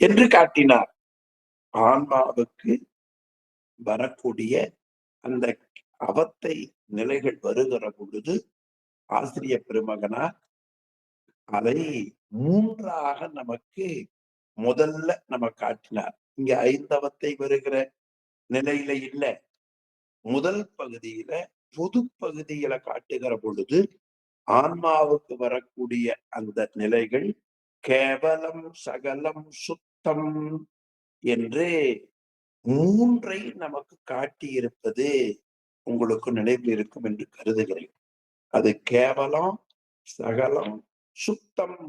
என்று காட்டினார். ஆன்மாவுக்கு வரக்கூடிய அந்த அவத்தை நிலைகள் வருகிற பொழுது ஆசிரிய பெருமகனார் அதை மூன்றாக நமக்கு முதல்ல நம்ம காட்டினார். இங்க ஐந்தவத்தை வருகிற நிலையில இல்ல, முதல் பகுதியில பொது பகுதியில காட்டுகிற பொழுது ஆன்மாவுக்கு வரக்கூடிய அந்த நிலைகள் கேவலம் சகலம் சுத்தம் என்று மூன்றை நமக்கு காட்டியிருப்பது உங்களுக்கு நினைவில் இருக்கும் என்று கருதுகிறேன். அது கேவலம் சகலம் சுத்தம்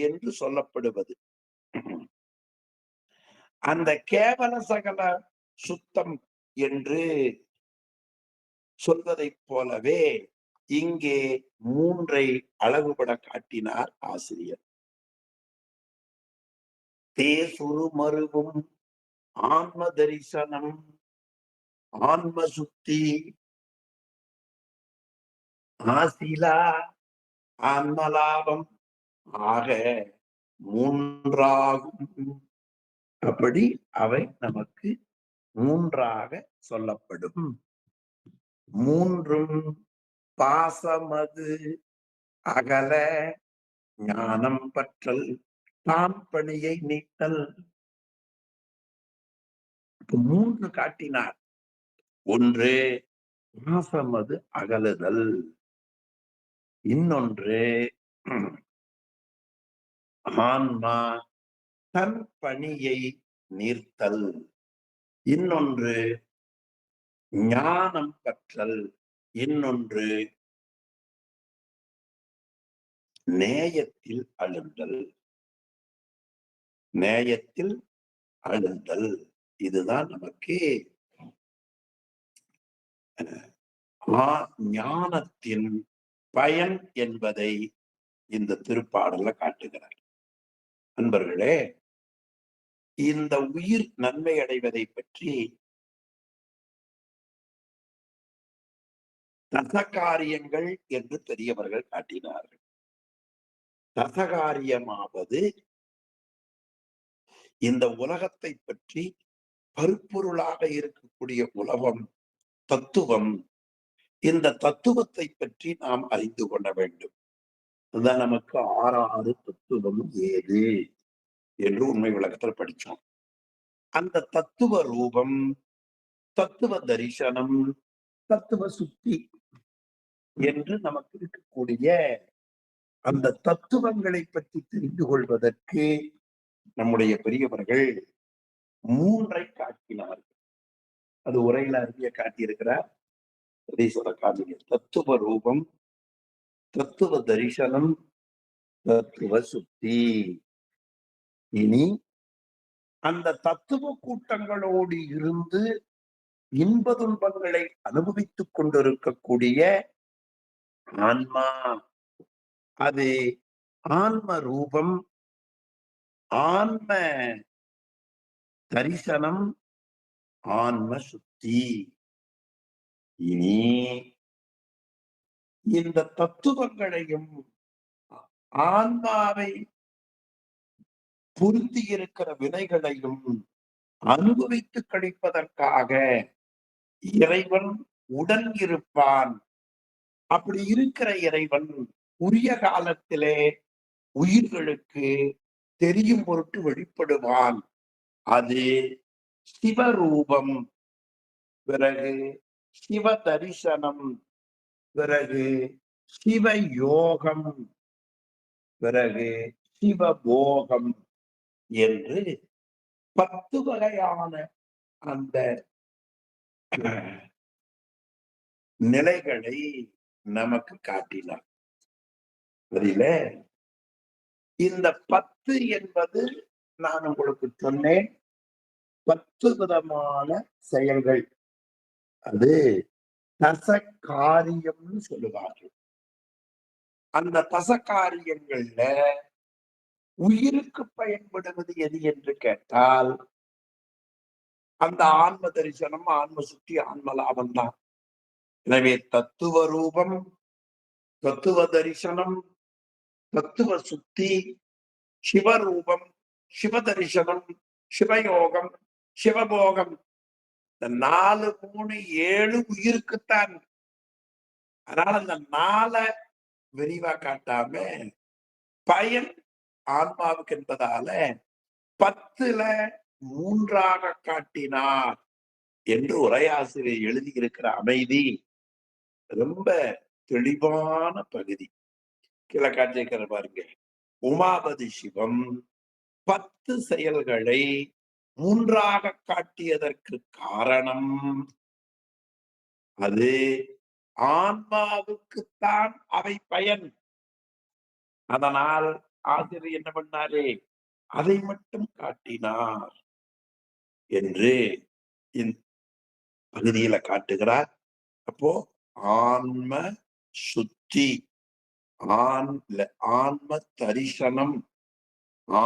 என்று சொல்லப்படுவது. அந்த கேவல சகல சுத்தம் என்று சொல்வதைப் போலவே இங்கே மூன்றை அளவுபட காட்டினார் ஆசிரியர். தேசுரு மருவும் ஆன்ம தரிசனம், ஆன்ம சுத்தி, ஆசிலா ஆன்மலாபம் ஆக மூன்றாகும். அப்படி அவை நமக்கு மூன்றாக சொல்லப்படும். மூன்றும் பாசமது அகல ஞானம் பற்றல் தான் பணியை நீட்டல். மூன்று காட்டினார். ஒன்று பாசமது அகலுதல், இன்னொன்று ஆன்மா தன் பணியை நீர்த்தல், இன்னொன்று ஞானம் கற்றல், இன்னொன்று நேயத்தில் அழுந்தல். நேயத்தில் அழுந்தல் இதுதான் நமக்கு ஞானத்தின் பயன் என்பதை இந்த திருப்பாடல்ல காட்டுகிறார். அன்பர்களே, இந்த உயிர் நன்மை அடைவதை பற்றி தசகாரியங்கள் என்று பெரியவர்கள் காட்டினார்கள். தசகாரியமாவது இந்த உலகத்தை பற்றி பருப்பொருளாக இருக்கக்கூடிய உலகம் தத்துவம், இந்த தத்துவத்தை பற்றி நாம் அறிந்து கொள்ள வேண்டும். அதுதான் நமக்கு ஆறாறு தத்துவம் ஏது என்று உண்மை விளக்கத்தில் படிச்சோம். அந்த தத்துவ ரூபம், தத்துவ தரிசனம், தத்துவ சுத்தி என்று நமக்கு இருக்கக்கூடிய அந்த தத்துவங்களை பற்றி தெரிந்து கொள்வதற்கு நம்முடைய பெரியவர்கள் மூன்றை காட்டினார்கள். அது உரையில அறிய காட்டியிருக்கிறார். தத்துவ ரூபம், தத்துவ தரிசனம், தத்துவ சுத்தி. இனி அந்த தத்துவ கூட்டங்களோடு இருந்து இன்ப துன்பங்களை அனுபவித்துக் கொண்டிருக்கக்கூடிய ஆன்மா, அது ஆன்ம ரூபம், ஆன்ம தரிசனம், ஆன்ம சுத்தி. இனி இந்த தத்துவங்களையும் ஆன்மாவை பொருந்தி இருக்கிற வினைகளையும் அனுபவித்து கழிப்பதற்காக இறைவன் உடன் இருப்பான். அப்படி இருக்கிற இறைவன் உரிய காலத்திலே உயிர்களுக்கு தெரியும் பொருட்டு வெளிப்படுவான். அது சிவரூபம், பிறகு சிவ தரிசனம், பிறகு சிவ யோகம், பிறகு சிவபோகம் என்று 10 வகையான அந்த நிலைகளை நமக்கு காட்டினார். அதில இந்த 10 என்பது நான் உங்களுக்கு சொன்னேன், 10 விதமான செயல்கள். அது தசகாரியம்னு சொல்லுவார்கள். அந்த தசகாரியங்கள்ல உயிருக்கு பயன்படுவது எது என்று கேட்டால் அந்த ஆன்ம தரிசனம், ஆன்ம சுத்தி, ஆன்ம லாபம் தான். எனவே தத்துவ ரூபம், தத்துவ தரிசனம், தத்துவ சுத்தி, சிவரூபம், சிவ தரிசனம், சிவயோகம், சிவபோகம். இந்த 4, 3, 7 உயிருக்குத்தான். அதனால அந்த 4 விரிவா காட்டாம பயன் ஆன்மாவுக்கு என்பதால 10ல 3ஆக காட்டினார் என்று உரையாசிரியர் எழுதியிருக்கிற அமைதி ரொம்ப தெளிவான பகுதி. கீழே காட்டியிருக்கிற பாருங்க. உமாபதி சிவம் 10 செயல்களை 3ஆக காட்டியதற்கு காரணம் அது ஆன்மாவுக்குத்தான் அவை பயன். அதனால் ஆசிரியர் என்ன பண்ணாரு? அதை மட்டும் காட்டினார் என்று இந்த பகுதியில காட்டுகிறார். அப்போ ஆன்ம சுத்தி, ஆன்ம தரிசனம்,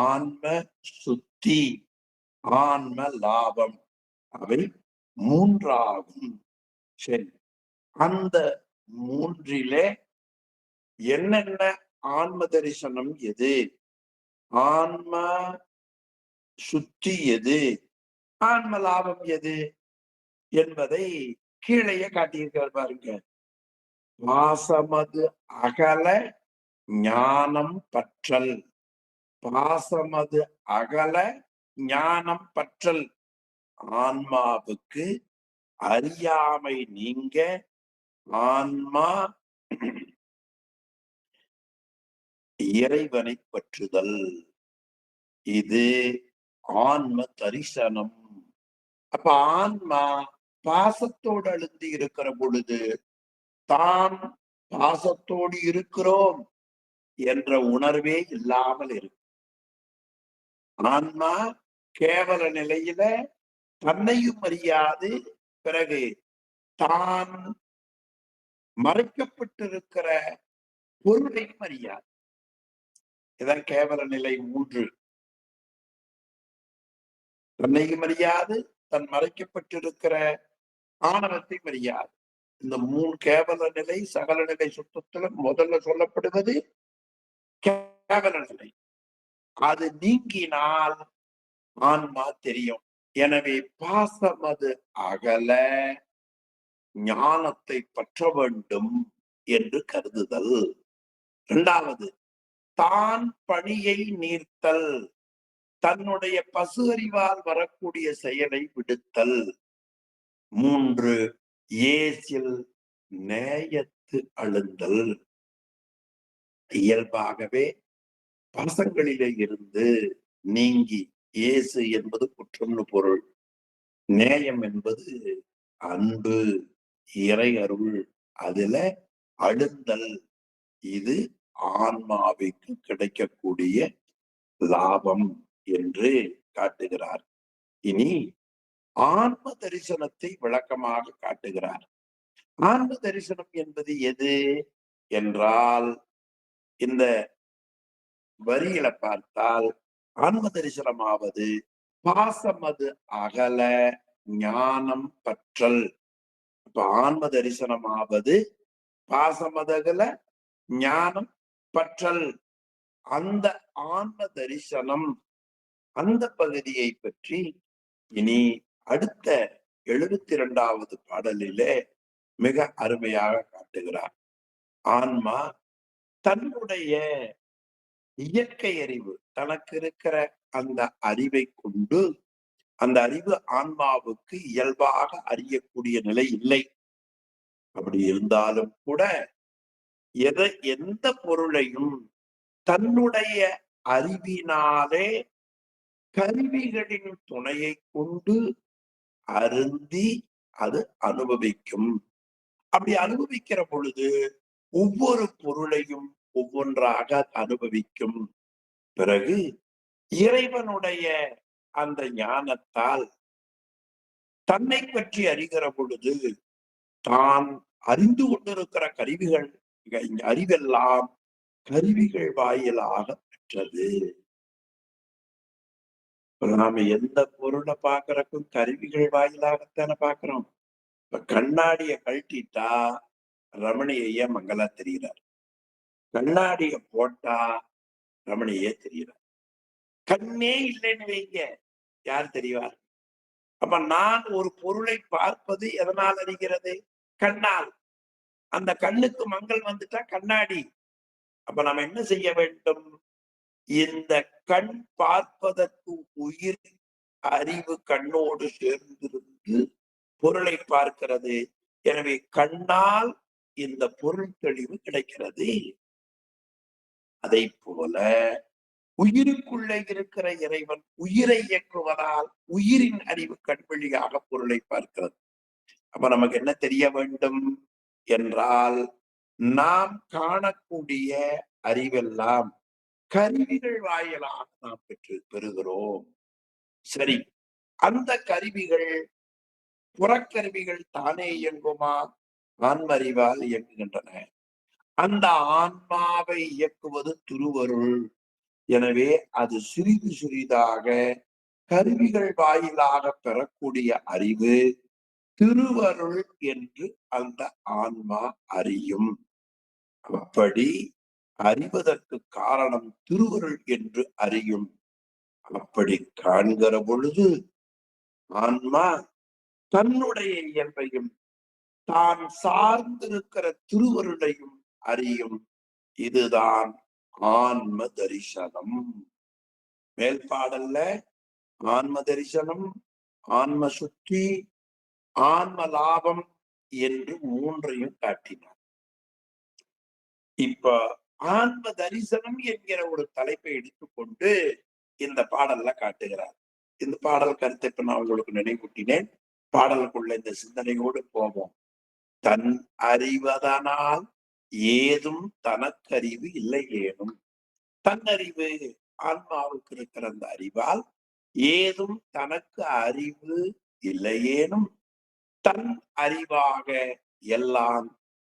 ஆன்ம சுத்தி, ஆன்ம லாபம் அவை 3ஆகும். சரி, அந்த 3லே என்னென்ன ஆன்ம தரிசனம் எது, ஆன்ம சுத்தி எது, ஆன்ம லாபம் எது என்பதை கீழேயே காட்டியிருக்கார் பாருங்க. பாசமது அகல ஞானம் பற்றல், பாசமது அகல ஞானம் பற்றல். ஆன்மாவுக்கு அறியாமை நீங்க ஆன்மா இறைவனை பற்றுதல். இது ஆன்ம தரிசனம். அப்ப ஆன்மா பாசத்தோடு அழுந்தி இருக்கிற பொழுது தான் பாசத்தோடு இருக்கிறோம் என்ற உணர்வே இல்லாமல் இருக்கும். ஆன்மா கேவல நிலையில தன்னையும் அறியாது, பிறகு தான் மறைக்கப்பட்டிருக்கிற பொருளையும் அறியாது. இதான் கேவல நிலை 3. தன்னையும் அறியாது, தன் மறைக்கப்பட்டிருக்கிற ஆணவத்தை அறியாது. இந்த 3 கேவல நிலை சகல நிலை சுத்தத்துல முதல்ல சொல்லப்படுவது கேவல நிலை. அது நீங்கினால் ஆன்மா தெரியும். எனவே பாசம் அது அகல ஞானத்தை பற்ற வேண்டும் என்று கருதுதல். 2வது தான் பணியை நீர்த்தல், தன்னுடைய பசு அறிவால் வரக்கூடிய செயலை விடுத்தல். 3 ஏசில் நேயத்து அழுந்தல். இயல்பாகவே பாசங்களிலே இருந்து நீங்கி, ஏசு என்பது குற்றம்னு பொருள், நேயம் என்பது அன்பு, இறை அருள், அதுல அழுந்தல். இது ஆன்மாவிற்கு கிடைக்கக்கூடிய லாபம் என்று காட்டுகிறார். இனி ஆன்ம தரிசனத்தை விளக்கமாக காட்டுகிறார். ஆன்ம தரிசனம் என்பது எது என்றால், இந்த வரிகளை பார்த்தால் ஆன்ம தரிசனமாவது பாசமது அகல ஞானம் பற்றல். இப்ப ஆன்ம தரிசனமாவது பாசமதகல ஞானம் பற்றல். அந்த ஆன்ம தரிசனம், அந்த பகுதியை பற்றி இனி அடுத்த 72வது பாடலிலே மிக அருமையாக காட்டுகிறார். ஆன்மா தன்னுடைய இயற்கை அறிவு, தனக்கு இருக்கிற அந்த அறிவை கொண்டு, அந்த அறிவு ஆன்மாவுக்கு இயல்பாக அறியக்கூடிய நிலை இல்லை. அப்படி இருந்தாலும் கூட எந்த பொருளையும் தன்னுடைய அறிவினாலே கருவிகளின் துணையை கொண்டு அருந்தி அது அனுபவிக்கும். அப்படி அனுபவிக்கிற பொழுது ஒவ்வொரு பொருளையும் ஒவ்வொன்றாக அனுபவிக்கும். பிறகு இறைவனுடைய அந்த ஞானத்தால் தன்னை பற்றி அறிகிற பொழுது தான் அறிந்து கொண்டிருக்கிற கருவிகள், அறிவெல்லாம் கருவிகள் வாயிலாக பெற்றது. நாம எந்த பொருளை பாக்குறக்கும் கருவிகள் வாயிலாகத்தானே பாக்குறோம். இப்ப கண்ணாடிய கழட்டிட்டா ரமணிய மங்களா தெரிகிறார், கண்ணாடிய போட்டா ரமணியே தெரிகிறார். கண்ணே இல்லைன்னு வைங்க, யார் தெரிவார்? அப்ப நான் ஒரு பொருளை பார்ப்பது எதனால் அறிகிறது? கண்ணால். அந்த கண்ணுக்கு மங்கள் வந்துட்டா கண்ணாடி. அப்ப நம்ம என்ன செய்ய வேண்டும்? இந்த கண் பார்ப்பதற்கு உயிர் அறிவு கண்ணோடு சேர்ந்திருந்து பொருளை பார்க்கிறது. எனவே கண்ணால் இந்த பொருள் தெளிவு கிடைக்கிறது. அதை போல உயிருக்குள்ளே இருக்கிற இறைவன் உயிரை இயக்குவதால் உயிரின் அறிவு கண் வழியாக பொருளை பார்க்கிறது. அப்ப நமக்கு என்ன தெரிய வேண்டும் என்றால், நாம் காணக்கூடிய அறிவெல்லாம் கருவிகள் வாயிலாக நாம் பெறுகிறோம். சரி, அந்த கருவிகள் புறக்கருவிகள் தானே இயங்குமா? ஆன்மறிவால் இயங்குகின்றன. அந்த ஆன்மாவை இயக்குவது திருவருள். எனவே அது சிறிது சிறிதாக கருவிகள் வாயிலாக பெறக்கூடிய அறிவு திருவருள் என்று அந்த ஆன்மா அறியும். அப்படி அறிவதற்கு காரணம் திருவருள் என்று அறியும். அப்படி காண்கிற பொழுது ஆன்மா தன்னுடைய இயல்பையும் தான் சார்ந்திருக்கிற திருவருளையும் அறியும். இதுதான் ஆன்ம தரிசனம். மேல் பாடல்ல ஆன்ம தரிசனம், ஆன்ம சுத்தி, ஆன்ம லாபம் என்று மூன்றையும் காட்டினார். இப்ப ஆன்ம தரிசனம் என்கிற ஒரு தலைப்பை எடுத்துக்கொண்டு இந்த பாடல்ல காட்டுகிறார். இந்த பாடல் கருத்தை இப்ப நான் உங்களுக்கு நினைவூட்டினேன். பாடலுக்குள்ள இந்த சிந்தனையோடு போவோம். தன் அறிவதனால் ஏதும் தனக்கறிவு இல்லை ஏனும். தன்னறிவு ஆன்மாவுக்கு இருக்கிற அந்த அறிவால் ஏதும் தனக்கு அறிவு இல்லையேனும் தன் அறிவாக எல்லாம்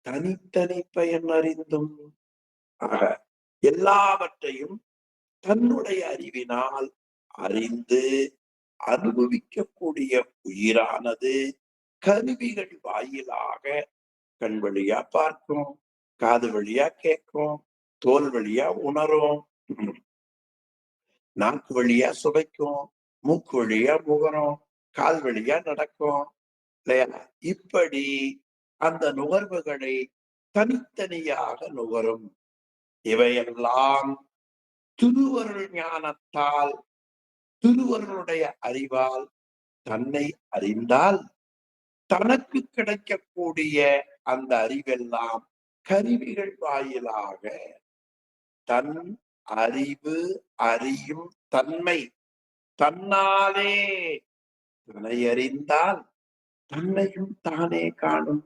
தனித்தனி பயன் அறிந்தும். ஆக எல்லாவற்றையும் தன்னுடைய அறிவினால் அறிந்து அனுபவிக்கக்கூடிய உயிரானது கருவிகள் வாயிலாக கண் வழியா பார்க்கும், காது வழியா கேட்கும், தோல் வழியா உணரும், நாக்கு வழியா சுவைக்கும், மூக்கு வழியா முகரும், கால் வழியா நடக்கும் இல்லையா? இப்படி அந்த நுகர்வுகளை தனித்தனியாக நுகரும். இவையெல்லாம் திருவருள் ஞானத்தால் திருவருளுடைய அறிவால் தன்னை அறிந்தால் தனக்கு கிடைக்கக்கூடிய அந்த அறிவெல்லாம் கருவிகள் வாயிலாக தன் அறிவு அறியும் தன்மை தன்னாலே தன்னை அறிந்தால் தன்னையும் தானே காணும்.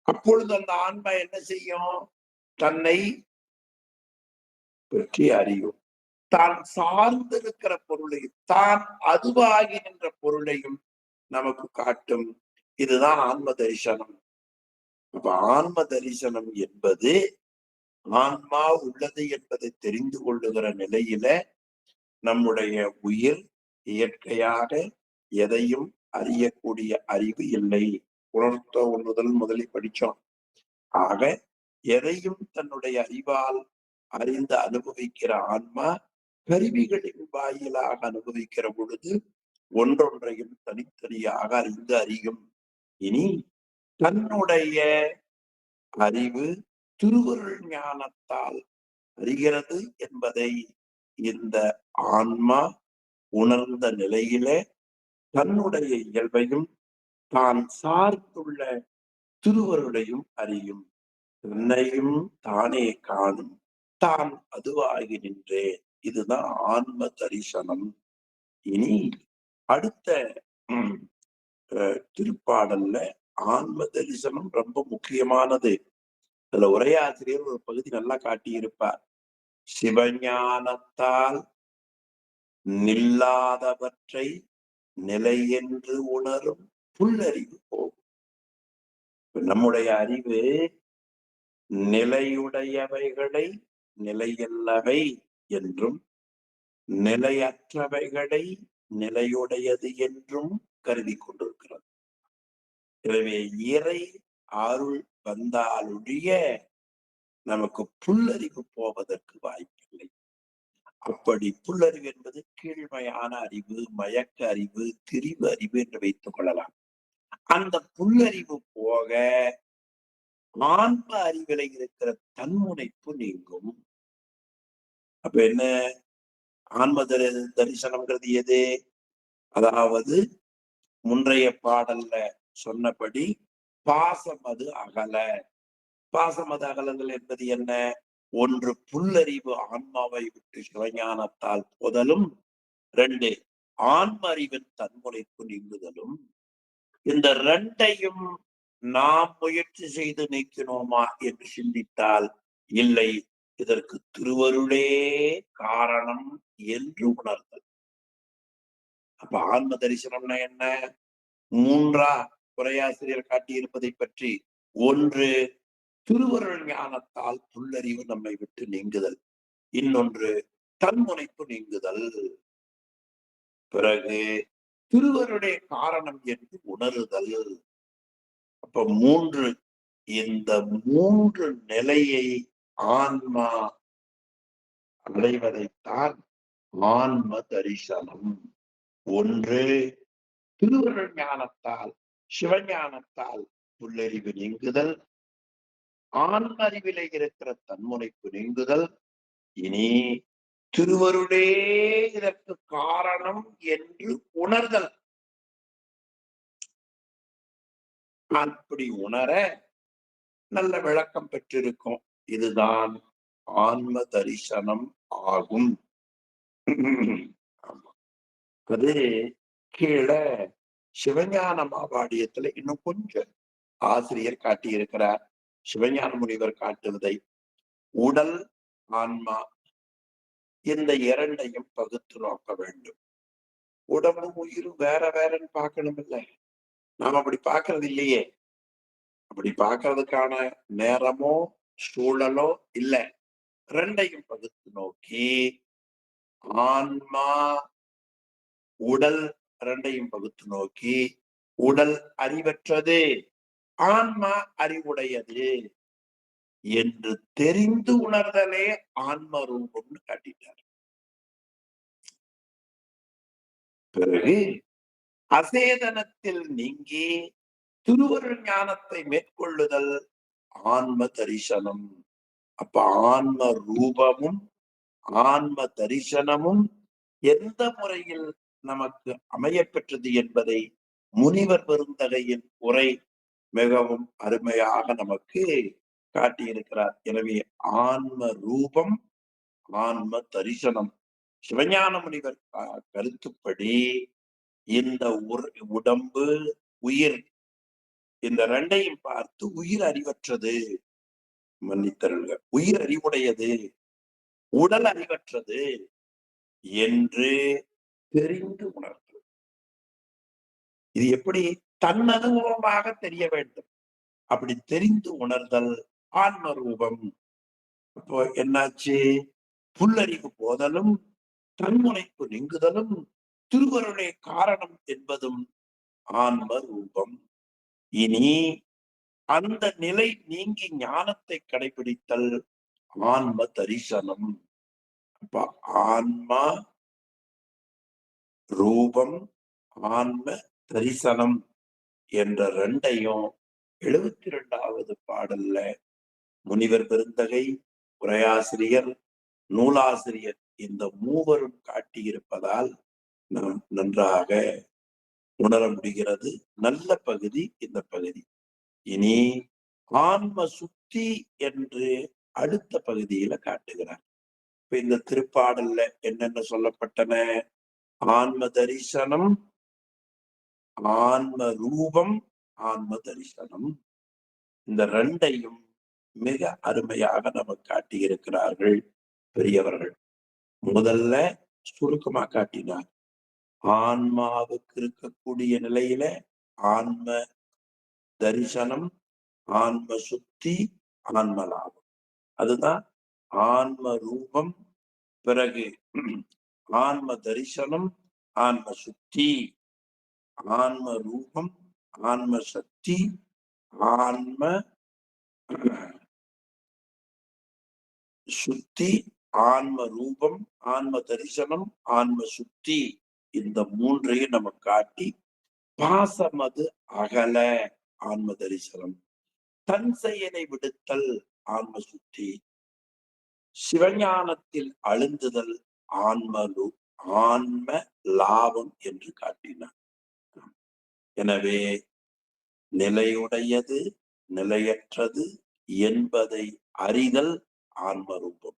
அப்பொழுது அந்த ஆன்மா என்ன செய்யும்? தன்னை பற்றி அறியும். தான் சார்ந்திருக்கிற பொருளையும் தான் அதுவாகி நின்ற பொருளையும் நமக்கு காட்டும். இதுதான் ஆன்ம தரிசனம். அப்ப ஆன்ம தரிசனம் என்பது ஆன்மா உள்ளது என்பதை தெரிந்து கொள்ளுகிற நிலையில நம்முடைய உயிர் இயற்கையாக எதையும் அறியக்கூடிய அறிவு இல்லை. உணர்த்த முதலில் படிச்சோம். ஆக எதையும் தன்னுடைய அறிவால் அறிந்து அனுபவிக்கிற ஆன்மா கருவிகளின் வாயிலாக அனுபவிக்கிற பொழுது ஒன்றொன்றையும் தனித்தனியாக அறிந்து அறியும். இனி தன்னுடைய அறிவு திருவருள் ஞானத்தால் அறிகிறது என்பதை இந்த ஆன்மா உணர்ந்த நிலையிலே தன்னுடைய இயல்பையும் தான் சார்ந்துள்ள திருவருளையும் அறியும். தன்னையும் தானே காணும், தான் அதுவாகி நின்றேன். இதுதான் ஆன்ம தரிசனம். இனி அடுத்த திருப்பாடல்ல ஆன்ம தரிசனம் ரொம்ப முக்கியமானது. அதுல உரையாசிரியர் ஒரு பகுதி நல்லா காட்டியிருப்பார். சிவஞானத்தால் நில்லாதவற்றை நிலை என்று உணரும் புல்லறிவு போகும். நம்முடைய அறிவு நிலையுடையவைகளை நிலையல்லவை என்றும் நிலையற்றவைகளை நிலையுடையது என்றும் கருதி கொண்டிருக்கிறது. எனவே இறை அருள் வந்தாலொழிய நமக்கு புல்லறிவு போவதற்கு வாய்ப்பில்லை. அப்படி புல்லறிவு என்பது கீழ்மையான அறிவு, மயக்க அறிவு, திரிவு அறிவு என்று வைத்துக் கொள்ளலாம். அந்த புல்லறிவு போக ஆன்ம அறிவில இருக்கிற தன்முனைப்பு நீங்கும். அப்ப என்ன ஆன்ம தரிசனம்ங்கிறது எது? அதாவது முன்றைய பாடல்ல சொன்னபடி பாசமது அகல. பாசமது அகலங்கள் என்பது என்ன? ஒன்று புல்லறிவு ஆன்மாவை விட்டு சிவஞானத்தால் புதலும், 2 ஆன்ம அறிவின் தன்முனைப்பு நீங்குதலும். இந்த 2ஐயும் நாம் முயற்சி செய்து நீக்கினோமா என்று சிந்தித்தால் இல்லை, இதற்கு திருவருளே காரணம் என்று உணர்தல். அப்ப ஆன்ம தரிசனம்னா என்ன? 3ஆ உரையாசிரியர் காட்டியிருப்பதை பற்றி, 1 திருவருள் ஞானத்தால் புல்லறிவு நம்மை விட்டு நீங்குதல், இன்னொன்று தன்முனைப்பு நீங்குதல், பிறகு திருவருடைய காரணம் என்று உணருதல். அப்ப 3 இந்த 3 நிலையை ஆன்மா அடைவதைத்தான் ஆன்ம தரிசனம். 1 திருவருள் ஞானத்தால் சிவஞானத்தால் புல்லறிவு நீங்குதல், ஆன்ம அறிவிலே இருக்கிற தன்முனைப்பு நீங்குதல், இனி திருவருளே இதற்கு காரணம் என்று உணர்தல். அப்படி உணர நல்ல விளக்கம் பெற்றிருக்கும். இதுதான் ஆன்ம தரிசனம் ஆகும். அது கீழே சிவஞான மாபாடியத்துல இன்னும் கொஞ்சம் ஆசிரியர் காட்டியிருக்கிறார். சிவஞான முனிவர் காட்டுவதை உடல் ஆன்மா இந்த 2ஐயும் பகுத்து நோக்க வேண்டும். உடம்பும் உயிரும் வேற வேறன்னு பார்க்கணும் இல்லை, நாம அப்படி பார்க்கறது இல்லையே. அப்படி பார்க்கறதுக்கான நேரமோ சூழலோ இல்லை. 2ஐயும் பகுத்து நோக்கி ஆன்மா உடல் 2ஐயும் பகுத்து நோக்கி உடல் அறிவற்றது, ஆன்மா அறிவுடையது என்று தெரிந்து உணர்தலே ஆன்ம ரூபம்னு காட்டிட்டார். பிறகு அசேதனத்தில் நீங்கி திருவருள் ஞானத்தை மேற்கொள்ளுதல் ஆன்ம தரிசனம். அப்ப ஆன்ம ரூபமும் ஆன்ம தரிசனமும் எந்த முறையில் நமக்கு அமைய பெற்றது என்பதை முனிவர் பெருந்தகையின் உரை மிகவும் அருமையாக நமக்கு காட்டியிருக்கிறார். எனவே ஆன்ம ரூபம் ஆன்ம தரிசனம். சிவஞான முனிவர் கருத்துப்படி இந்த உடம்பு உயிர் இந்த 2ஐயும் பார்த்து உயிர் அறிவற்றது, மன்னித்தருங்க, உயிர் அறிவுடையது, உடல் அறிவற்றது என்று தெரிந்து உணர்ந்தது. இது எப்படி? தன் அனுபவமாக தெரிய வேண்டும். அப்படி தெரிந்து உணர்தல் ஆன்ம ரூபம். அப்போ என்னாச்சு? புல்லறிவு போதலும் தன்முனைப்பு நீங்குதலும் திருவருளே காரணம் என்பதும் ஆன்ம ரூபம். இனி அந்த நிலை நீங்கி ஞானத்தை கடைபிடித்தல் ஆன்ம தரிசனம். அப்ப ஆன்மா ரூபம் ஆன்ம தரிசனம் என்ற 2ஐயும் 72வது பாடல்ல முனிவர் பெருந்தகை, உரையாசிரியர், நூலாசிரியர் இந்த மூவரும் காட்டியிருப்பதால் நாம் நன்றாக உணர முடிகிறது. நல்ல பகுதி இந்த பகுதி. இனி ஆன்ம சுத்தி என்று அடுத்த பகுதியில காட்டுகிறார். இப்ப இந்த திருப்பாடல்ல என்னென்ன சொல்லப்பட்டன? ஆன்ம தரிசனம், ஆன்ம ரூபம், ஆன்ம தரிசனம். இந்த 2ஐயும் மிக அருமையாக நமக்கு காட்டியிருக்கிறார்கள் பெரியவர்கள். முதல்ல சுருக்கமா காட்டினார். ஆன்மாவுக்கு இருக்கக்கூடிய நிலையில ஆன்ம தரிசனம், ஆன்ம சுத்தி, ஆன்ம லாபம். அதுதான் ஆன்ம ரூபம், பிறகு ஆன்ம தரிசனம், ஆன்ம சுத்தி, ஆன்ம ரூபம், ஆன்ம சக்தி, ஆன்ம சுத்தி, ஆன்ம ரூபம், ஆன்ம தரிசனம், ஆன்ம சுத்தி, இந்த மூன்றையும் நம்ம காட்டி பாசமது அகல ஆன்ம தரிசனம், தன் செயலை விடுத்தல் ஆன்ம சுத்தி, சிவஞானத்தில் அழுந்துதல் ஆன்ம லாபம் என்று காட்டினார். எனவே நிலையுடையது நிலையற்றது என்பதை அறிதல் ஆன்மரூபம்,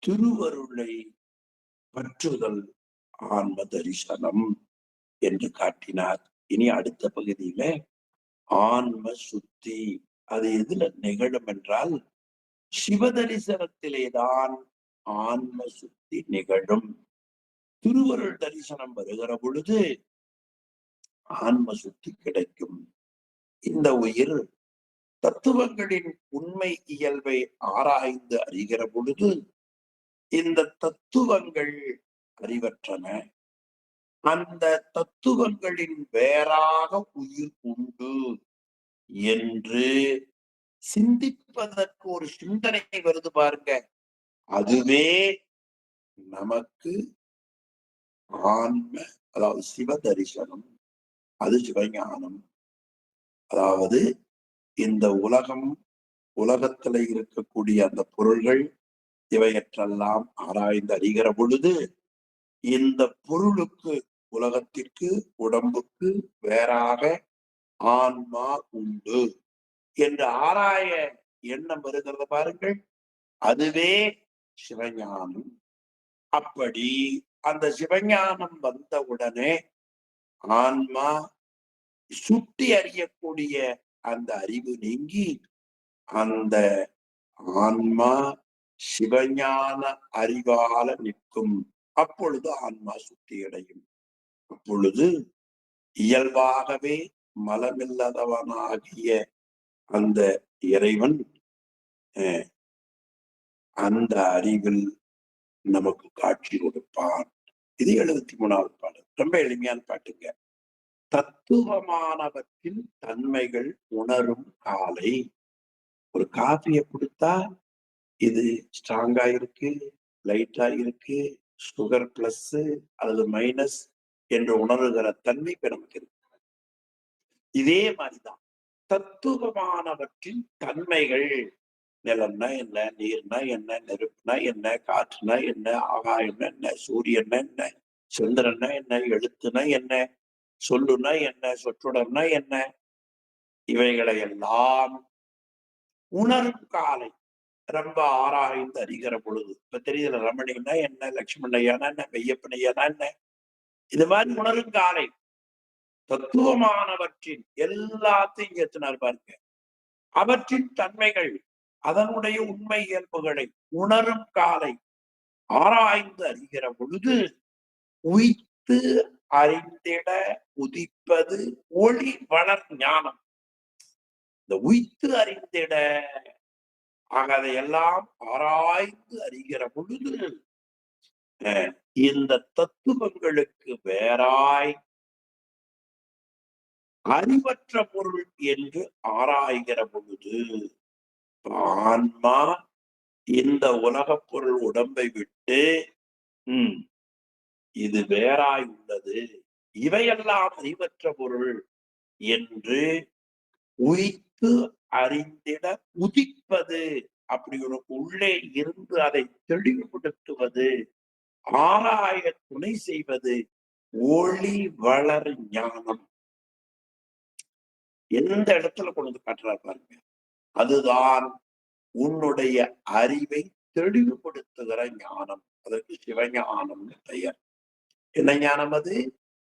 திருவருளை பற்றுதல் ஆன்ம தரிசனம் என்று காட்டினார். இனி அடுத்த பகுதியில ஆன்ம சுத்தி, அது எதுல நிகழும் என்றால் சிவ தரிசனத்திலேதான் ஆன்ம சுத்தி நிகழும். திருவருள் தரிசனம் வருகிற பொழுது ஆன்ம சுத்தி கிடைக்கும். இந்த உயிர் தத்துவங்களின் உண்மை இயல்பை ஆராய்ந்து அறிகிற பொழுது இந்த தத்துவங்கள் அறிவற்றன, அந்த தத்துவங்களின் வேறாக உயிர் உண்டு என்று சிந்திப்பதற்கு ஒரு சிந்தனை வருது பாருங்க. அதுவே நமக்கு ஆன்ம, அதாவது சிவ தரிசனம், அது சிவஞானம். அதாவது இந்த உலகத்துல இருக்கக்கூடிய அந்த பொருள்கள் இவையற்றெல்லாம் ஆராய்ந்து அறிகிற பொழுது இந்த பொருளுக்கு, உலகத்திற்கு, உடம்புக்கு வேறாக ஆன்மா உண்டு என்று ஆராய எண்ணம் வருகிறத பாருங்கள், அதுவே சிவஞானம். அப்படி அந்த சிவஞானம் வந்தவுடனே ஆன்மா சுட்டி அறியக்கூடிய அந்த அறிவு நீங்கி அந்த ஆன்மா சிவஞான அறிவால நிற்கும். அப்பொழுது ஆன்மா சுத்தி அடையும். அப்பொழுது இயல்பாகவே மலமில்லாதவனாகிய அந்த இறைவன் அந்த அறிவில் நமக்கு காட்சி கொடுப்பான். இது 73வது பாடல். ரொம்ப எளிமையான பாட்டுங்க. தத்துவமானவற்றின் தன்மைகள் உணரும் காலை. ஒரு காஃபியை கொடுத்தா இது ஸ்ட்ராங்கா இருக்கு, லைட்டா இருக்கு, சுகர் பிளஸ் அல்லது மைனஸ் என்று உணர்கிற தன்மை இப்ப நமக்கு இருக்கு. இதே மாதிரிதான் தத்துவமானவற்றின் தன்மைகள், நிலம்னா என்ன, நீர்னா என்ன, நெருப்புனா என்ன, காற்றுனா என்ன, ஆகாயம்னா என்ன, சூரியன்னா என்ன, சந்திரன்னா என்ன, எழுத்துனா என்ன, சொல்லுனா என்ன, சொற்றொடர்னா என்ன, இவைகளை எல்லாம் உணரும் காலை ரொம்ப ஆராய்ந்து அறிகிற பொழுது இப்ப தெரியல. ரமணின்னா என்ன, லட்சுமணையானா என்ன, மெய்யப்பனையானா என்ன, இது மாதிரி உணரும் காலை தத்துவமானவற்றின் எல்லாத்தையும் ஏற்றினார் பாருங்க. அவற்றின் தன்மைகள், அதனுடைய உண்மை இயல்புகளை உணரும் காலை ஆராய்ந்து அறிகிற பொழுது உய்த்து அறிந்திட உதிப்பது ஒளி வளர் ஞானம். இந்த உய்த்து அறிந்திட, அதையெல்லாம் ஆராய்ந்து அறிகிற பொழுது இந்த தத்துவங்களுக்கு வேறாய் அறிவற்ற பொருள் என்று ஆராய்கிற பொழுது ஆன்மா இந்த உலகப் பொருள் உடம்பை விட்டு இது வேறாய் உள்ளது, இவையெல்லாம் அறிவற்ற பொருள் என்று உய்த்து அறிந்திட உதிப்பது, அப்படி உனக்கு உள்ளே இருந்து அதை தெளிவுபடுத்துவது, ஆராய துணை செய்வது ஒளி வளர் ஞானம். எந்த இடத்துல கொண்டு வந்து காட்டுறாரு பாருங்க. அதுதான் உன்னுடைய அறிவை தெளிவுபடுத்துகிற ஞானம். அதற்கு சிவஞானம்னு பெயர். என்ன ஞானம் அது?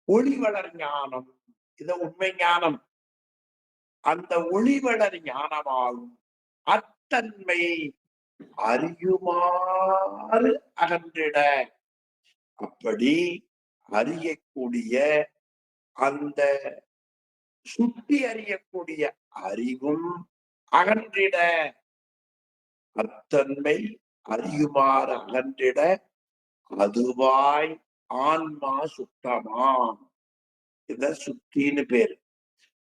ஒளி வளர் ஞானம். இது உண்மை ஞானம். அந்த ஒளிவளர் ஞானமாகும் அத்தன்மை அறியுமாறு அகன்றிட, அப்படி அறியக்கூடிய அந்த சுட்டி அறியக்கூடிய அறிவும் அகன்றிட, அத்தன்மை அறியுமாறு அகன்றிட அதுவாய் ஆன்மா சுத்தமாம். இத சுத்தின்னு பேரு.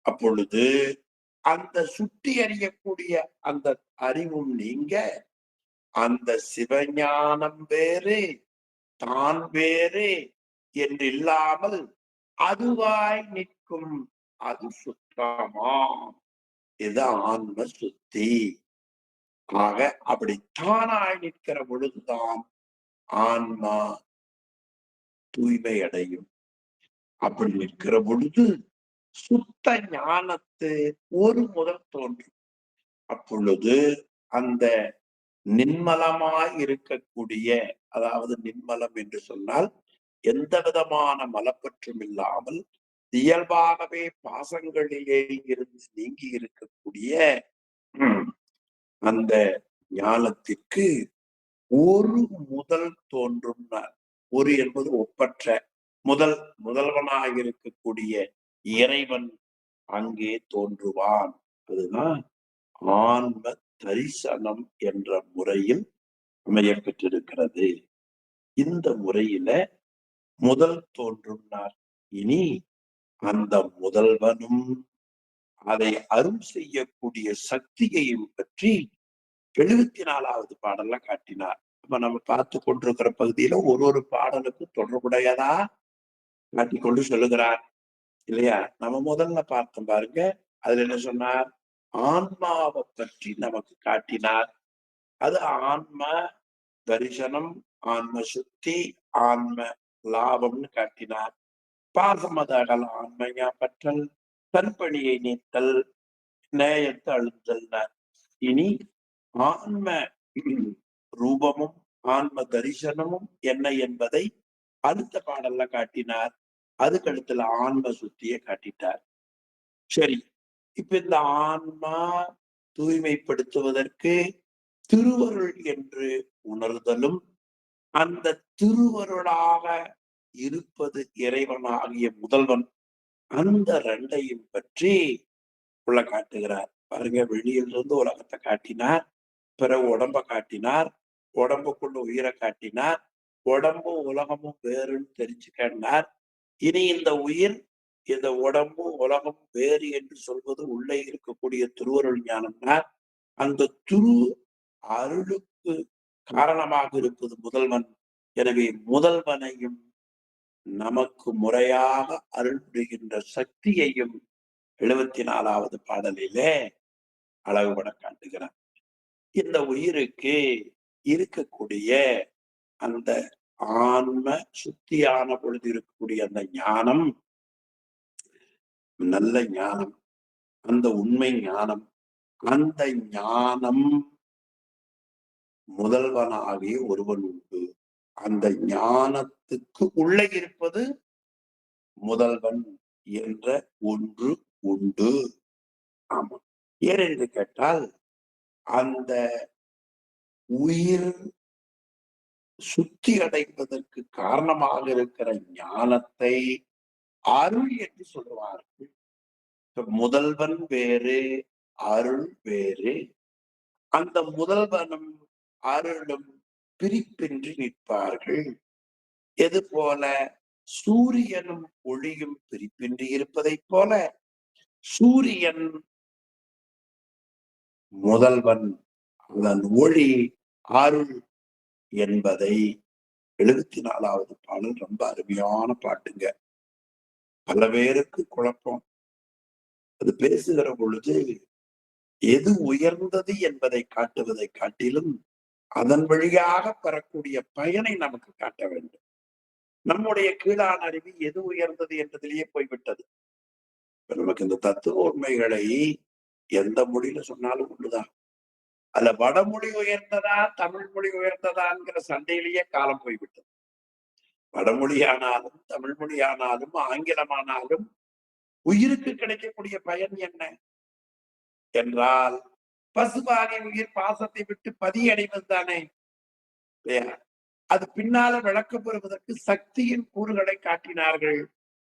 அப்பொழுது அந்த சுட்டி அறியக்கூடிய அந்த அறிவும் நீங்க அந்த சிவஞானம் வேறு தான் வேறு என்றில்லாமல் அதுவாய் நிற்கும் அது சுத்தமாம். இது ஆன்ம சுத்தி. ஆக அப்படி தானாய் நிற்கிற பொழுதுதான் ஆன்மா தூய்மை அடையும். அப்படி நிற்கிற பொழுது சுத்த ஞானத்து ஒரு முதல் தோன்றும். அப்பொழுது அந்த நின்மலமாய் இருக்கக்கூடிய, அதாவது நின்மலம் என்று சொன்னால் எந்த விதமான மலப்பற்றும் இல்லாமல் இயல்பாகவே பாசங்களிலே இருந்து நீங்கி இருக்கக்கூடிய அந்த ஞானத்திற்கு ஒரு முதல் தோன்றும். ஒரு என்பது ஒப்பற்ற முதல்வனாக இருக்கக்கூடிய இறைவன் அங்கே தோன்றுவான். அதுதான் ஆன்ம தரிசனம் என்ற முறையில் அமைய பெற்றிருக்கிறது. இந்த முறையில முதல் தோன்றும்னார். இனி அந்த முதல்வனும் அதை அருள் செய்யக்கூடிய சக்தியையும் பற்றி 74வது பாடல்ல காட்டினார். இப்ப நம்ம பார்த்து கொண்டிருக்கிற பகுதியில ஒரு பாடலுக்கு தொடர்புடையதா காட்டிக்கொண்டு சொல்லுகிறார் இல்லையா? நம்ம முதல்ல பார்த்தோம் பாருங்க. அதுல என்ன சொன்னார்? ஆன்மாவை பற்றி நமக்கு காட்டினார். அது ஆன்ம தரிசனம், ஆன்ம சுத்தி, ஆன்ம லாபம்னு காட்டினார். பாசமத அகல ஆன்மையா பற்றல், தன்பணியை நீத்தல், நேயத்து அழுத்தல். இனி ஆன்ம ரூபமும் ஆன்ம தரிசனமும் என்ன என்பதை அடுத்த பாடல்ல காட்டினார். அதுக்கு அடுத்துல ஆன்ம சுத்தியை காட்டிட்டார். சரி, இப்ப இந்த ஆன்மா தூய்மைப்படுத்துவதற்கு திருவருள் என்று உணர்தலும், அந்த திருவருளாக இருப்பது இறைவனாகிய முதல்வன், அந்த ரெண்டையும் பற்றி உள்ள காட்டுகிறார். பாருங்க, வெளியிலிருந்து உலகத்தை காட்டினார், பிறகு உடம்ப காட்டினார், உடம்புக்குள்ள உயிரை காட்டினார், உடம்பும் உலகமும் வேறுன்னு தெரிஞ்சுக்கினார். இனி இந்த உயிர், இந்த உடம்பு உலகம் வேறு என்று சொல்வது உள்ளே இருக்கக்கூடிய திருவருள் ஞானம்னார். அந்த திரு அருளுக்கு காரணமாக இருப்பது முதல்வன். எனவே முதல்வனையும் நமக்கு முறையாக அருள் புரிகின்ற சக்தியையும் 74வது பாடலிலே அழகுபட காட்டுகிறார். இந்த உயிருக்கு இருக்கக்கூடிய அந்த ஆன்ம சுத்தியான பொழுது இருக்கக்கூடிய அந்த ஞானம் நல்ல ஞானம், அந்த உண்மை ஞானம். அந்த ஞானம் முதல்வனாகிய ஒருவன் உண்டு. அந்த ஞானத்துக்கு உள்ளே இருப்பது முதல்வன் என்ற ஒன்று உண்டு. ஆமா, ஏனென்று கேட்டால் அந்த உயிர் சுத்தி அடைப்பதற்கு காரணமாக இருக்கிற ஞானத்தை அருள் என்று சொல்லுவார்கள். முதல்வன் வேறு, அருள் வேறு. அந்த முதல்வனும் அருளும் பிரிப்பின்றி நிற்பார்கள். எது போல சூரியனும் ஒளியும் பிரிப்பின்றி இருப்பதைப் போல சூரியன் முதல்வன், அதன் ஒளி அருள் என்பதை 74வது பாடல் ரொம்ப அருமையான பாட்டுங்க. பல பேருக்கு குழப்பம். அது பேசுகிற பொழுது எது உயர்ந்தது என்பதை காட்டுவதை காட்டிலும் அதன் வழியாக பெறக்கூடிய பயனை நமக்கு காட்ட வேண்டும். நம்முடைய கீழான அறிவு எது உயர்ந்தது என்பதிலேயே போய்விட்டது. நமக்கு இந்த தத்துவ உண்மைகளை எந்த மொழியில சொன்னாலும் ஒண்ணுதான். அதுல வடமொழி உயர்ந்ததா தமிழ் மொழி உயர்ந்ததாங்கிற சண்டையிலேயே காலம் போய்விட்டது. வடமொழியானாலும் தமிழ் மொழியானாலும் ஆங்கிலமானாலும் உயிருக்கு கிடைக்கக்கூடிய பயன் என்ன என்றால் பசுபாகை உயிர் பாசத்தை விட்டு பதியடைவது தானே. அது பின்னால விளக்கம் பெறுவதற்கு சக்தியின் கூறுகளை காட்டினார்கள்.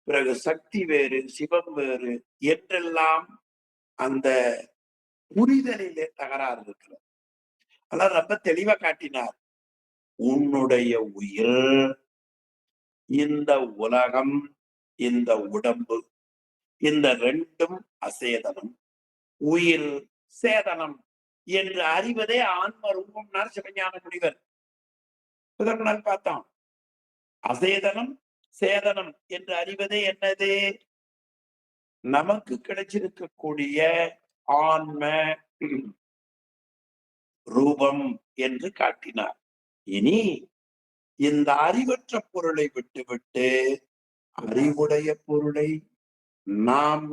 பிறகு சக்தி வேறு, சிவம் வேறு என்றெல்லாம் அந்த புரிதலிலே தகராறு இருக்கிறது. அதெல்லாம் ரொம்ப தெளிவா காட்டினார். உன்னுடைய உயிர், இந்த உலகம், இந்த உடம்பு, இந்த ரெண்டும் அசேதனம். உயிர் சேதனம். என்று அறிவதே ஆன்ம ரூபம்னார் சிவஞான முனிவர். இதற்கு நான் பார்த்தோம். அசேதனம் சேதனம் என்று அறிவதே என்னது? நமக்கு கிடைச்சிருக்கக்கூடிய ஆன்ம ரூபம் என்று காட்டினார். இனி இந்த அறிவற்ற பொருளை விட்டுவிட்டு அறிவுடைய பொருளை நாம்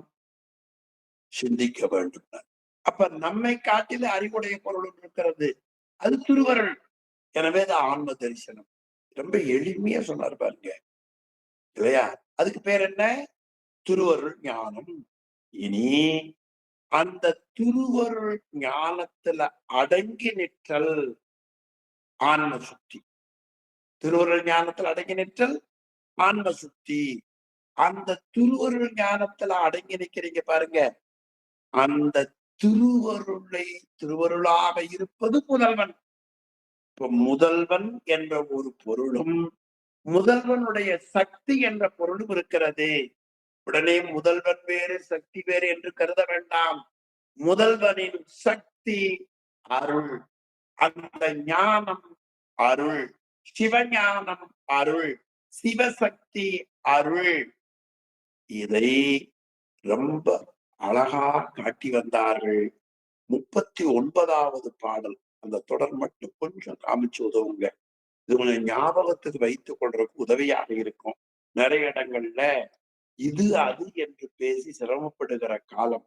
சிந்திக்க வேண்டும். அப்ப நம்மை காட்டில அறிவுடைய பொருள் இருக்கிறது, அது திருவருள். எனவே அது ஆன்ம தரிசனம். ரொம்ப எளிமையா சொன்னார் பாருங்க, இல்லையா? அதுக்கு பேர் என்ன? திருவருள் ஞானம். இனி அந்த திருவருள் ஞானத்துல அடங்கி நிற்றல் ஆன்ம சுத்தி. திருவருள் ஞானத்தில் அடங்கி நிற்றல் ஆன்ம சுத்தி. அந்த திருவருள் ஞானத்துல அடங்கி நிக்கிறீங்க பாருங்க, அந்த திருவருளை திருவருளாக இருப்பது முதல்வன். இப்ப முதல்வன் என்ற ஒரு பொருளும் முதல்வனுடைய சக்தி என்ற பொருளும் இருக்கிறது. உடனே முதல்வன் வேறு சக்தி வேறு என்று கருத வேண்டாம். முதல்வனின் சக்தி அருள், அந்த ஞானம் அருள், சிவஞானம் அருள், சிவசக்தி அருள். இதை ரொம்ப அழகா காட்டி வந்தார்கள். 39வது பாடல் அந்த தொடர் மட்டும் கொஞ்சம் காமிச்சு உதவுங்க. இது கொஞ்சம் ஞாபகத்துக்கு வைத்துக் கொள்றதுக்கு உதவியாக இருக்கும். நிறைய இடங்கள்ல இது அது என்று பேசி சிரமப்படுகிற காலம்.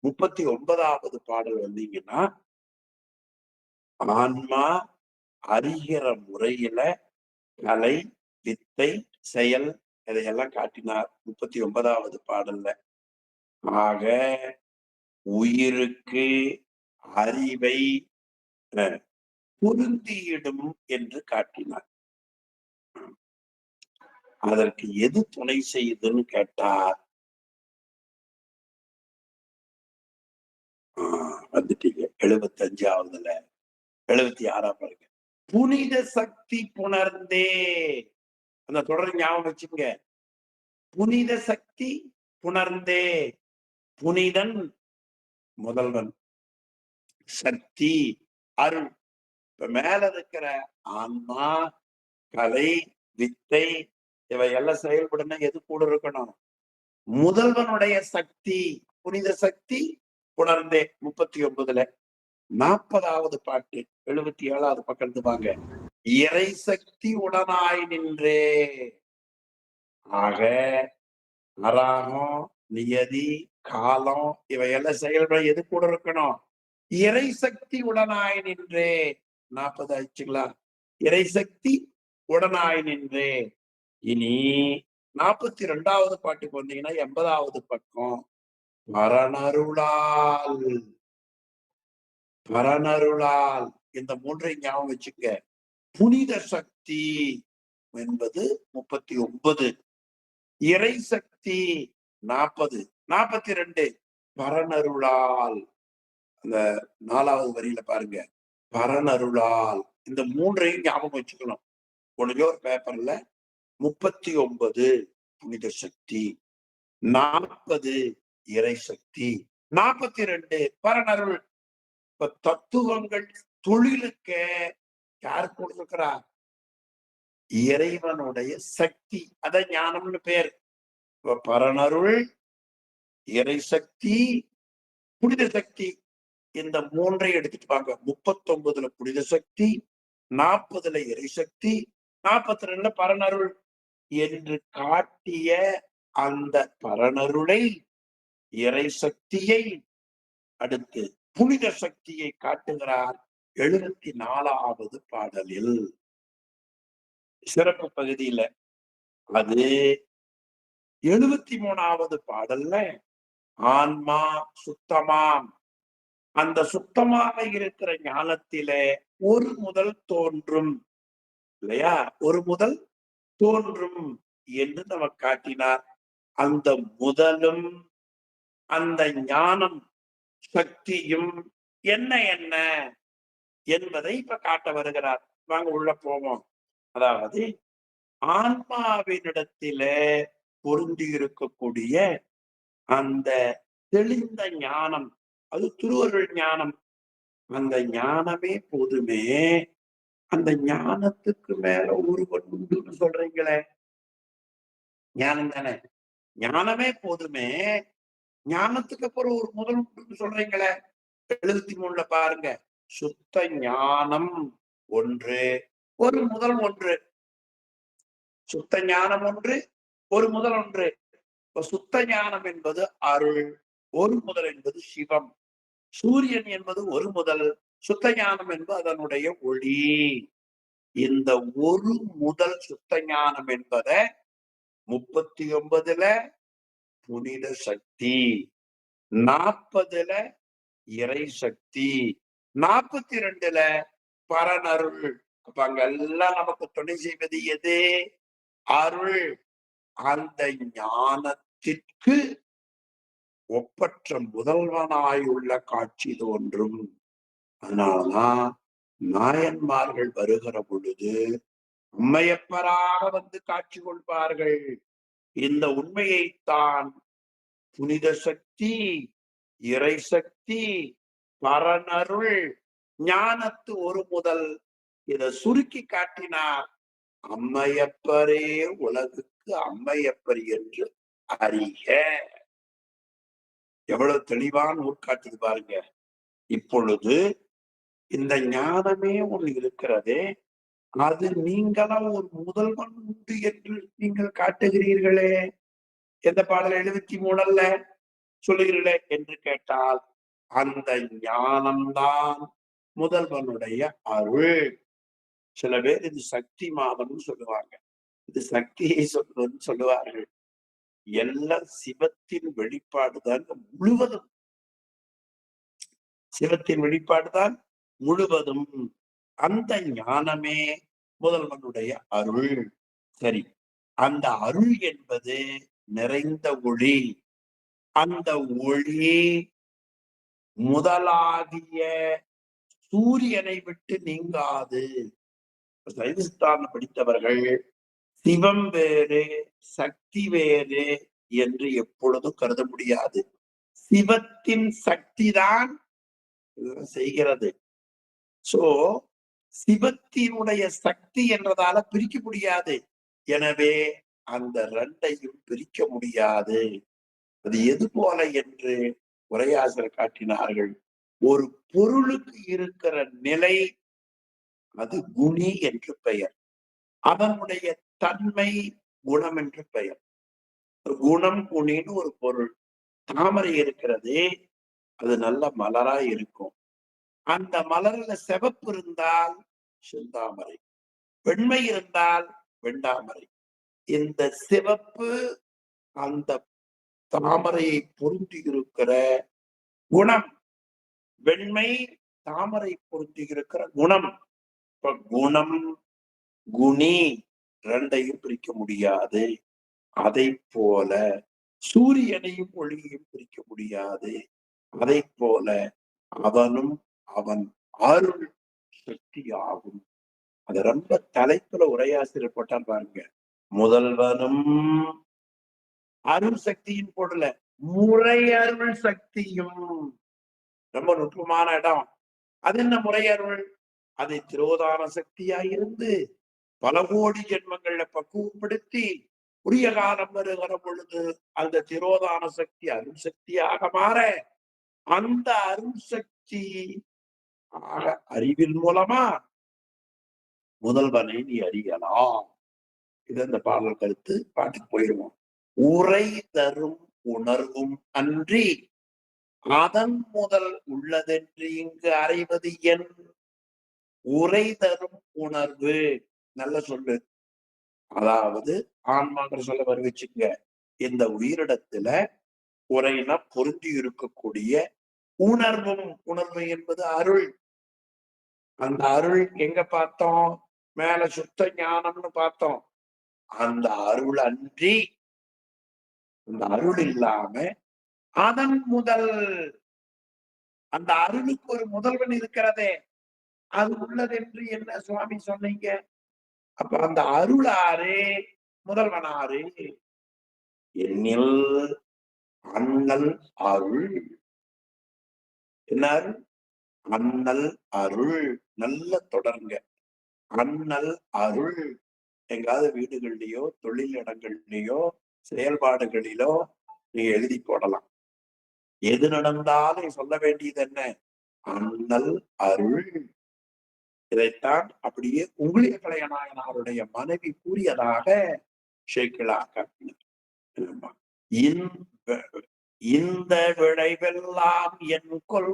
39வது பாடல் வந்தீங்கன்னா, ஆன்மா அறிகிற முறையில கலை வித்தை செயல் இதையெல்லாம் காட்டினார் 39வது பாடல்ல. ஆக உயிருக்கு அறிவை பொருந்தியிடும் என்று காட்டினார். அதற்கு எது துணை செய்யுதுன்னு கேட்டார். வந்துட்டீங்க 75வதுல 76ஆம் பாருங்க. புனித சக்தி புணர்ந்தே, அந்த தொடர் ஞாபகம் வச்சுங்க. புனித சக்தி புணர்ந்தே. புனிதன் முதல்வன், சக்தி அருள். இப்ப மேல இருக்கிற ஆன்மா கலை வித்தை இவையெல்லாம் செயல்படணும். எது கூட இருக்கணும்? முதல்வனுடைய சக்தி. புனித சக்தி புணர்ந்தே 39ல. 40வது பாட்டு 77வது பக்கத்து வாங்க. இறை சக்தி உடனாய் நின்றே. ஆக அராகம் நியதி காலம் இவையெல்லாம் செயல்பட எது கூட இருக்கணும்? இறை சக்தி உடனாய் நின்றே. 40 ஆயிடுச்சுங்களா? இறை சக்தி உடனாய் நின்றே. இனி 42வது பாட்டுக்கு வந்தீங்கன்னா 80வது பக்கம். பரனருளால், பரனருளால் இந்த மூன்றை ஞாபகம் வச்சுக்க. புனித சக்தி என்பது 39, இறை சக்தி 40, 42 பரனருளால். அந்த 4வது வரியில பாருங்க, பரனருளால். இந்த மூன்றையும் ஞாபகம் வச்சுக்கணும். ஒண்ணுமே ஒரு பேப்பர்ல 39 புனித சக்தி, 40 இறை சக்தி, 42 பரனருள். இப்ப தத்துவங்கள் தொழிலுக்கு யார் கொடுத்திருக்கிறார்? இறைவனுடைய சக்தி. அத ஞானம்னு பேர். இப்ப பரனருள், இறை சக்தி, புனித சக்தி, இந்த மூன்றை எடுத்துட்டு வாங்க. 39ல புனித சக்தி, 40ல இறை சக்தி, 42ல பரனருள் என்று காட்டிய அந்த பரனருளை, இறை சக்தியை, அடுத்து புனித சக்தியை காட்டுகிறார் 74வது பாடலில், சிறப்பு பகுதியில. அது 73வது பாடல்ல ஆன்மா சுத்தமாம். அந்த சுத்தமாக இருக்கிற ஞானத்திலே ஒரு முதல் தோன்றும், இல்லையா? ஒரு முதல் தோன்றும் என்று நமக்கு காட்டினார். அந்த முதலும் அந்த ஞானம் சக்தியும் என்ன என்ன என்பதை இப்ப காட்ட வருகிறார். வாங்க உள்ள போவோம். அதாவது ஆன்மாவினிடத்தில பொருந்தி இருக்கக்கூடிய அந்த தெளிந்த ஞானம், அது திருவருள் ஞானம். அந்த ஞானமே போதுமே. அந்த ஞானத்துக்கு மேல ஒருவன் உண்டுன்னு சொல்றீங்களே, ஞானம் தானே. ஞானமே போதுமே, ஞானத்துக்கு அப்புறம் ஒரு முதல் உண்டுன்னு சொல்றீங்களே. 73ல பாருங்க. சுத்த ஞானம் ஒன்று, ஒரு முதல் ஒன்று. சுத்த ஞானம் ஒன்று, ஒரு முதல் ஒன்று. இப்ப சுத்த ஞானம் என்பது அருள், ஒரு முதல் என்பது சிவம். சூரியன் என்பது ஒரு முதல், சுத்த ஞானம் என்பது அதனுடைய ஒளி. இந்த ஒரு முதல் சுத்த ஞானம் என்பத 39ல புனித சக்தி, 40ல இறை சக்தி, 42ல பரனருள். அப்ப அங்கெல்லாம் நமக்கு துணை செய்வது எது? அருள். அந்த ஞானத்திற்கு ஒப்பற்ற முதல்வனாயுள்ள காட்சி தோன்றும். அதனாலதான் நாயன்மார்கள் வருகிற பொழுது அம்மையப்பராக வந்து காட்சி கொள்வார்கள். இந்த உண்மையைத்தான் புனித சக்தி, இறை சக்தி, பரனருள், ஞானத்து ஒரு முதல் இத சுருக்கி காட்டினார். அம்மையப்பரே உலகுக்கு அம்மையப்பர் என்று அறிக. எவ்வளவு தெளிவான நூற்காட்டுது பாருங்க. இப்பொழுது இந்த ஞானமே ஒன்று இருக்கிறதே, அது நீங்களாம் ஒரு முதல்வன் உண்டு என்று நீங்கள் காட்டுகிறீர்களே, எந்த பாடல் 73ல்ல சொல்லுகிறீர்களே என்று கேட்டால், அந்த ஞானம்தான் முதல்வனுடைய அருள். சில பேர் இது சக்தி மாதம்னு சொல்லுவாங்க, இது சக்தியை சொல்லுன்னு சொல்லுவார்கள். எல்லாம் சிவத்தின் வெளிப்பாடுதான் முழுவதும். சிவத்தின் வெளிப்பாடுதான் முழுவதும். அந்த ஞானமே முதல்வனுடைய அருள். சரி, அந்த அருள் என்பது நிறைந்த ஒளி. அந்த ஒளி முதலாகிய சூரியனை விட்டு நீங்காது. சைவஸ்தானம் படித்தவர்கள் சிவம் வேறு, சக்தி வேறு என்று எப்பொழுதும் கருத முடியாது. சிவத்தின் சக்தி தான் செய்கிறது. சோ சிவத்தினுடைய சக்தி என்றதால பிரிக்க முடியாது. எனவே அந்த ரெண்டையும் பிரிக்க முடியாது. அது எது போல என்று உரையாசிரியர் காட்டினார்கள். ஒரு பொருளுக்கு இருக்கிற நிலை அது குணி என்று பெயர். அதனுடைய தன்மை குணம் என்று பெயர். குணம் குணின்னு ஒரு பொருள். தாமரை இருக்கிறது, அது நல்ல மலரா இருக்கும். அந்த மலர்ல சிவப்பு இருந்தால் செந்தாமரை, வெண்மை இருந்தால் வெண்டாமரை. இந்த சிவப்பு அந்த தாமரையை பொருந்தி இருக்கிற குணம், வெண்மை தாமரை பொருந்தி இருக்கிற குணம். இப்ப குணம் குணி ரெண்டையும் பிரிக்க முடியாது. அதை போல சூரியனையும் ஒளியையும் பிரிக்க முடியாது. அதை போல அவனும் அவன் அருள் சக்தி ஆகும். அது ரொம்ப தலைப்புல உரையாசிரியர் போட்டால் பாருங்க. முதல்வனும் அருள் சக்தியின் போடல, முறை அருள் சக்தியும். ரொம்ப நுட்பமான இடம். அது என்ன முறை அருள்? அதை திரோதான சக்தியாய் இருந்து பல கோடி ஜென்மங்கள்ல பக்குவப்படுத்தி உரிய காலம் வருகிற பொழுது அந்த திரோதான சக்தி அருள் சக்தியாக மாற, அந்த அருள் சக்தி அறிவின் மூலமா முதல்வனை நீ அறியலாம். இது அந்த பாடல் கருத்து. பாட்டுக்கு போயிருவோம். உரை தரும் உணர்வும் அன்றி அதன் முதல் உள்ளதென்று இங்கு அறிவது என் உரை தரும் உணர்வு. நல்ல சொல்லு. அதாவது ஆன்மாங்கிற சொல்ல வருவிச்சுங்க. இந்த உயிரிடத்துல உரைனா பொருந்தி இருக்கக்கூடிய உணர்வும், உணர்வு என்பது அருள். அந்த அருள் எங்க பார்த்தோம்? மேல சுத்த ஞானம்னு பார்த்தோம். அந்த அருள் அன்றி, அந்த அருள் இல்லாம அதன் முதல், அந்த அருளுக்கு ஒரு முதல்வன் இருக்கிறதே, அது உள்ளது என்று என்ன சுவாமி சொன்னீங்க? அப்ப அந்த அருளாறு முதல்வனாறு என்னில் அண்ணல் அருள். என்ன அருள்? அண்ணல் அருள். நல்ல தொடருங்க. அண்ணல் அருள். எங்காவது வீடுகள்லயோ தொழில் இடங்கள்லயோ செயல்பாடுகளிலோ நீங்க எழுதி போடலாம். எது நடந்தாலும் சொல்ல வேண்டியது என்ன? அண்ணல் அருள். இதைத்தான் அப்படியே உங்களிய கலையநாயனாருடைய மனைவி கூறியதாக ஷேக்கிழார். இந்த விளைவெல்லாம் என் கொள்.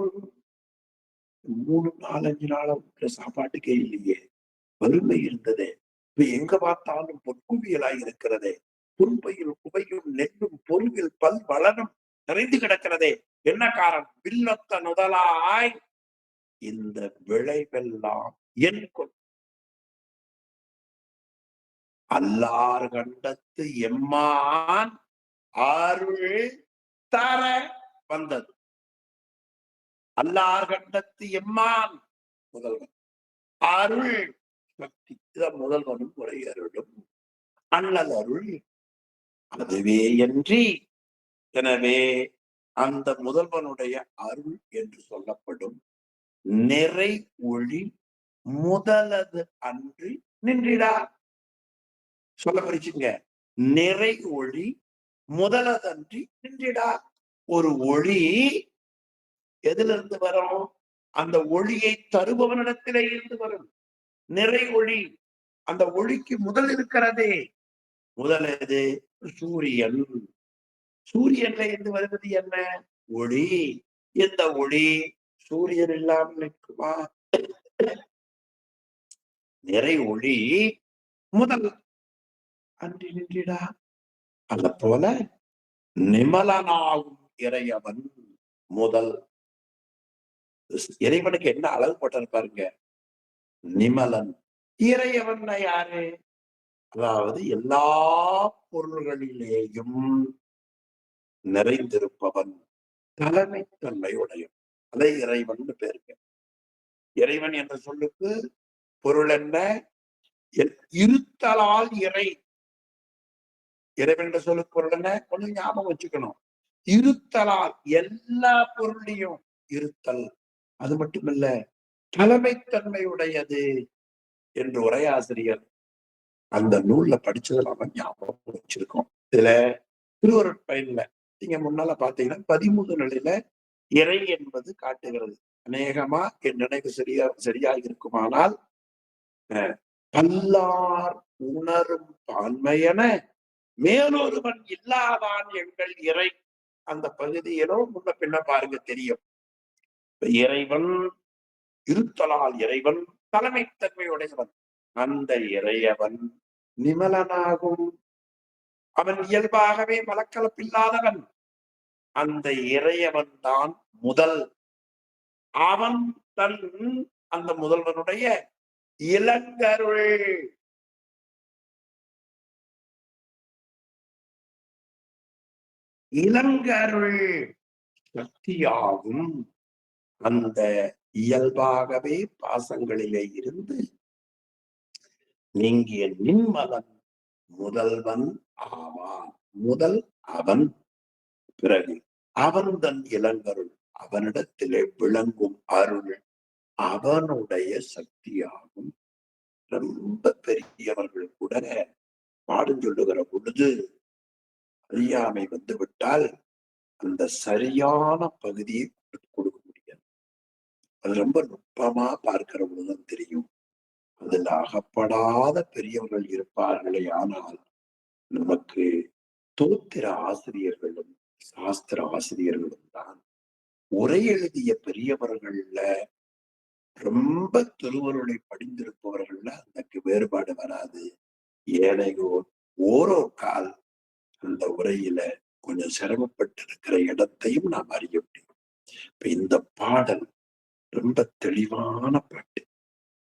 3 4 5 நாளா சாப்பாட்டுக்கே இல்லையே, வறுமை இருந்ததே, இப்ப எங்க பார்த்தாலும் பொற்குவியலாய் இருக்கிறதே, பொன்பையில் குவையும் நெல்லும் பொருளில் பல் வளனும் நிறைந்து கிடக்கிறதே, என்ன காரணம்? வில்லொத்த நுதலாய் இந்த விளைவெல்லாம் என் கொள். அல்லார் கண்டத்து எம்மான் அருள் தர வந்தது. அல்லார் கண்டத்து எம்மான் முதல்வன், அருள் சக்தி, இதான் முதல்வனும் முறை அருளும் அண்ணல் அருள். அதுவே என்று, எனவே அந்த முதல்வனுடைய அருள் என்று சொல்லப்படும் நிறை ஒளி முதலது அன்றி நின்றிடா. சொல்ல பிரிச்சுங்க. நிறை ஒளி முதலதன்றி நின்றிடா. ஒரு ஒளி எதுல இருந்து வரும்? அந்த ஒளியை தருபவனிடத்திலே இருந்து வரும். நிறை ஒளி, அந்த ஒளிக்கு முதல் இருக்கிறதே. முதல் எது? சூரியன். சூரியன்ல இருந்து வருவது என்ன? ஒளி. இந்த ஒளி சூரியன் இல்லாமல் நிற்குமா? நிறை ஒளி முதல் அன்றி நின்றிடா. அல்ல போல நிமலனாகும் இறையவன் முதல். இறைவனுக்கு என்ன அளவு போட்டிருப்பாருங்க? நிமலன். இறையவன் யாரு? அதாவது எல்லா பொருள்களிலேயும் நிறைந்திருப்பவன், தலைமைத்தன்மை உடையவன். அதை இறைவன் பேருங்க. இறைவன் என்ற சொல்லுக்கு பொருள் என்ன? இருத்தலால் இறை. இறைவன் என்ற சொல்லுக்கு பொருள் என்ன? கொஞ்சம் ஞாபகம் வச்சுக்கணும். இருத்தலால், எல்லா பொருளையும் இருத்தல். அது மட்டுமல்ல, தலைமைத்தன்மை உடையது என்று உரையாசிரியர் அந்த நூல்ல படிச்சதை நாம ஞாபகம் வச்சிருக்கோம். இதுல திருவருட்பயன்ல நீங்க முன்னால பாத்தீங்கன்னா 13 நிலையில இறை என்பது காட்டுகிறது. அநேகமா என் நினைவு சரியா இருக்குமானால், பல்லார் உணரும் பான்மையென மேலொருவன் இல்லாதான் எங்கள் இறை, அந்த பகுதியிலோ முன்ன பின்ன பாருங்க தெரியும். இறைவன் இருத்தலால் இறைவன் தலைமைத்தன்மையுடையவன். அந்த இறையவன் நிமலனாகும். அவன் இயல்பாகவே மலக்கலப்பில்லாதவன். அந்த இறையவன் தான் முதல். அவன் தன் அந்த முதல்வனுடைய இளங்கருள், இளங்கருள் சக்தியாகும். அந்த இயல்பாகவே பாசங்களிலே இருந்து நீங்கிய நின்மலன் முதல்வன் ஆவான். முதல் அவன், பிறகு அவன் தன் இளங்கருள், அவனிடத்திலே விளங்கும் அருள் அவனுடைய சக்தியாகும். ரொம்ப பெரியவர்கள் கூட பாடம் சொல்லுகிற பொழுது அறியாமை வந்து விட்டால் அந்த சரியான பகுதியை கொடுக்க முடியாது. அது ரொம்ப நுட்பமா பார்க்கிற பொழுதுதான் தெரியும். அதில் அகப்படாத பெரியவர்கள் இருப்பார்களே. ஆனால் நமக்கு தோத்திர ஆசிரியர்களும் சாஸ்திர ஆசிரியர்களும் தான். உரை எழுதிய பெரியவர்கள்ல ரொம்ப திருவருளை படிந்திருப்பவர்கள்ல அதற்கு வேறுபாடு வராது. ஏனையோர் ஓரோர் கால் அந்த உரையில கொஞ்சம் சிரமப்பட்டு இருக்கிற இடத்தையும் நாம் அறிய முடியும். இப்ப இந்த பாடல் ரொம்ப தெளிவான பாட்டு.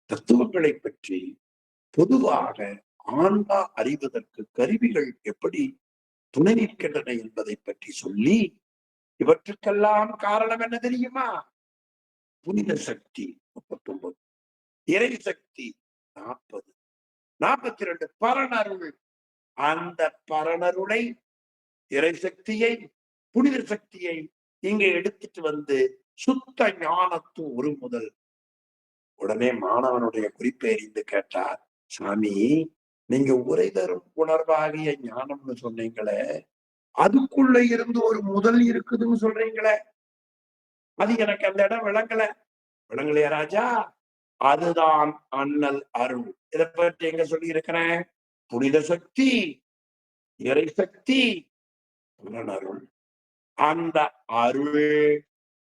தத்துவங்களை பற்றி பொதுவாக ஆன்மா அறிவதற்கு கருவிகள் எப்படி துணை நிற்கின்றன என்பதை பற்றி சொல்லி, இவற்றுக்கெல்லாம் காரணம் என்ன தெரியுமா? புனித சக்தி 39, இறை சக்தி 40, 42 பரனருள். அந்த பரனருளை, இறை சக்தியை, புனித சக்தியை இங்க எடுத்துட்டு வந்து சுத்த ஞானத்து ஒரு முதல். உடனே மாணவனுடைய குறிப்பை அறிந்து கேட்டார், சாமி, நீங்க உரை தரும் உணர்வாகிய ஞானம்னு சொன்னீங்களே, அதுக்குள்ள இருந்து ஒரு முதல் இருக்குதுன்னு சொல்றீங்களே, அது எனக்கு அந்த இடம் விளங்கல. விளங்கலையா ராஜா? அதுதான் அண்ணல் அருள். இதை பற்றி எங்க சொல்லி இருக்கிறேன்? புனித சக்தி, இறை சக்தி, புலனருள். அந்த அருள்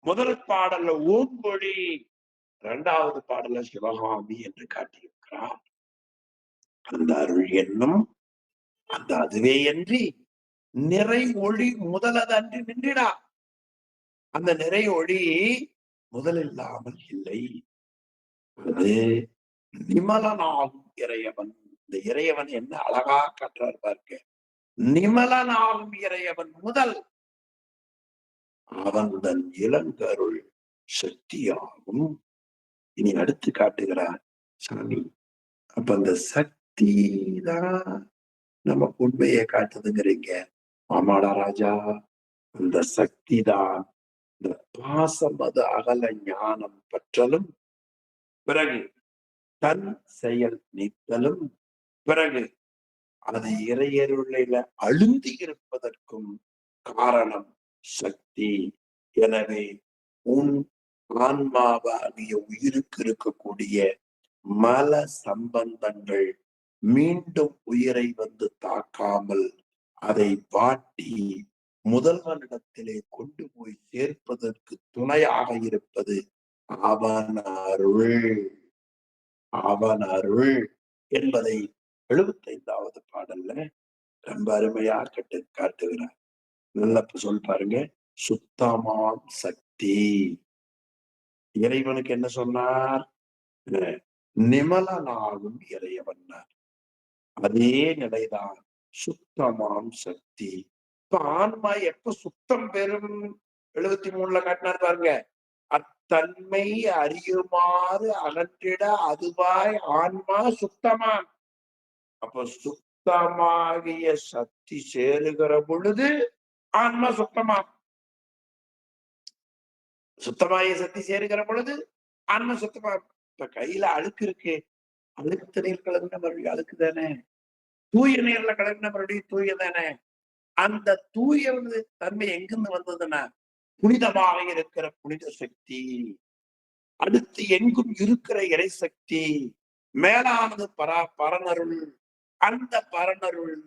முதல் பாடல்ல ஓங்கொழி, இரண்டாவது பாடல்ல சிவகாமி என்று காட்டியிருக்கிறார். அந்த அருள் என்னும் அந்த அதுவே என்று நிறை ஒளி முதலது அன்று நின்றிடா. அந்த நிறை ஒளி முதல் இல்லாமல் இல்லை. அது நிமலனாகும் இறையவன். இந்த இறையவன் என்ன அழகா கற்றார் பார்க்க. நிமலனாகும் இறையவன் முதல் அவன் தன் இளங்கருள் சக்தியாகும். இனி அடுத்து காட்டுகிறார் சாமி. அப்ப அந்த சக்தி தான் நமக்கு உண்மையை காட்டுதுங்கிறீங்க. ஆமாடா ராஜா, அந்த சக்தி தான் இந்த பாசம் அது அகல ஞானம் பற்றலும், பிறகு தன் செயல் நீத்தலும், பிறகு அது இறையருளில அழுந்தி இருப்பதற்கும் காரணம் சக்தி. எனவே உன் ஆன்மாவாகிய உயிருக்கு இருக்கக்கூடிய மல சம்பந்தங்கள் மீண்டும் உயிரை வந்து தாக்காமல் அதை வாட்டி முதல்வனிடத்திலே கொண்டு போய் சேர்ப்பதற்கு துணையாக இருப்பது அவன் அருள். அவன் அருள் என்பதை 75வது பாடல்ல ரொம்ப அருமையா காட்டுகிறார். நல்ல சொல் பாருங்க. சுத்தமாம் சக்தி. இறைவனுக்கு என்ன சொன்னார்? நிமலனாகும் இறைவன். அதே நிலைதான் சுத்தமாம் சக்தி. இப்ப ஆன்மா எப்ப சுத்தம் பெறும்? 73ல காட்டினார் பாருங்க. அத்தன்மை அறியுமாறு அகற்றிட அதுவாய் ஆன்மா சுத்தமாம். அப்ப சுத்தமாகிய சக்தி சேருகிற பொழுது ஆன்மா சுத்தமாம். சுத்தமாகிய சக்தி சேருகிற பொழுது ஆன்மா சுத்தமாம். இப்ப கையில அழுக்கு இருக்கு, அழுக்கு தண்ணீர் கலந்த மறுபடியும் அழுக்கு தானே, தூய நீர்ல கலந்த மறுபடியும் தூய தானே. அந்த தூய தன்மை எங்கிருந்து வந்ததுன்னா புனிதமாக இருக்கிற புனித சக்தி, அடுத்து எங்கும் இருக்கிற இறை சக்தி, மேலானது பரனருள். அந்த பரனருள்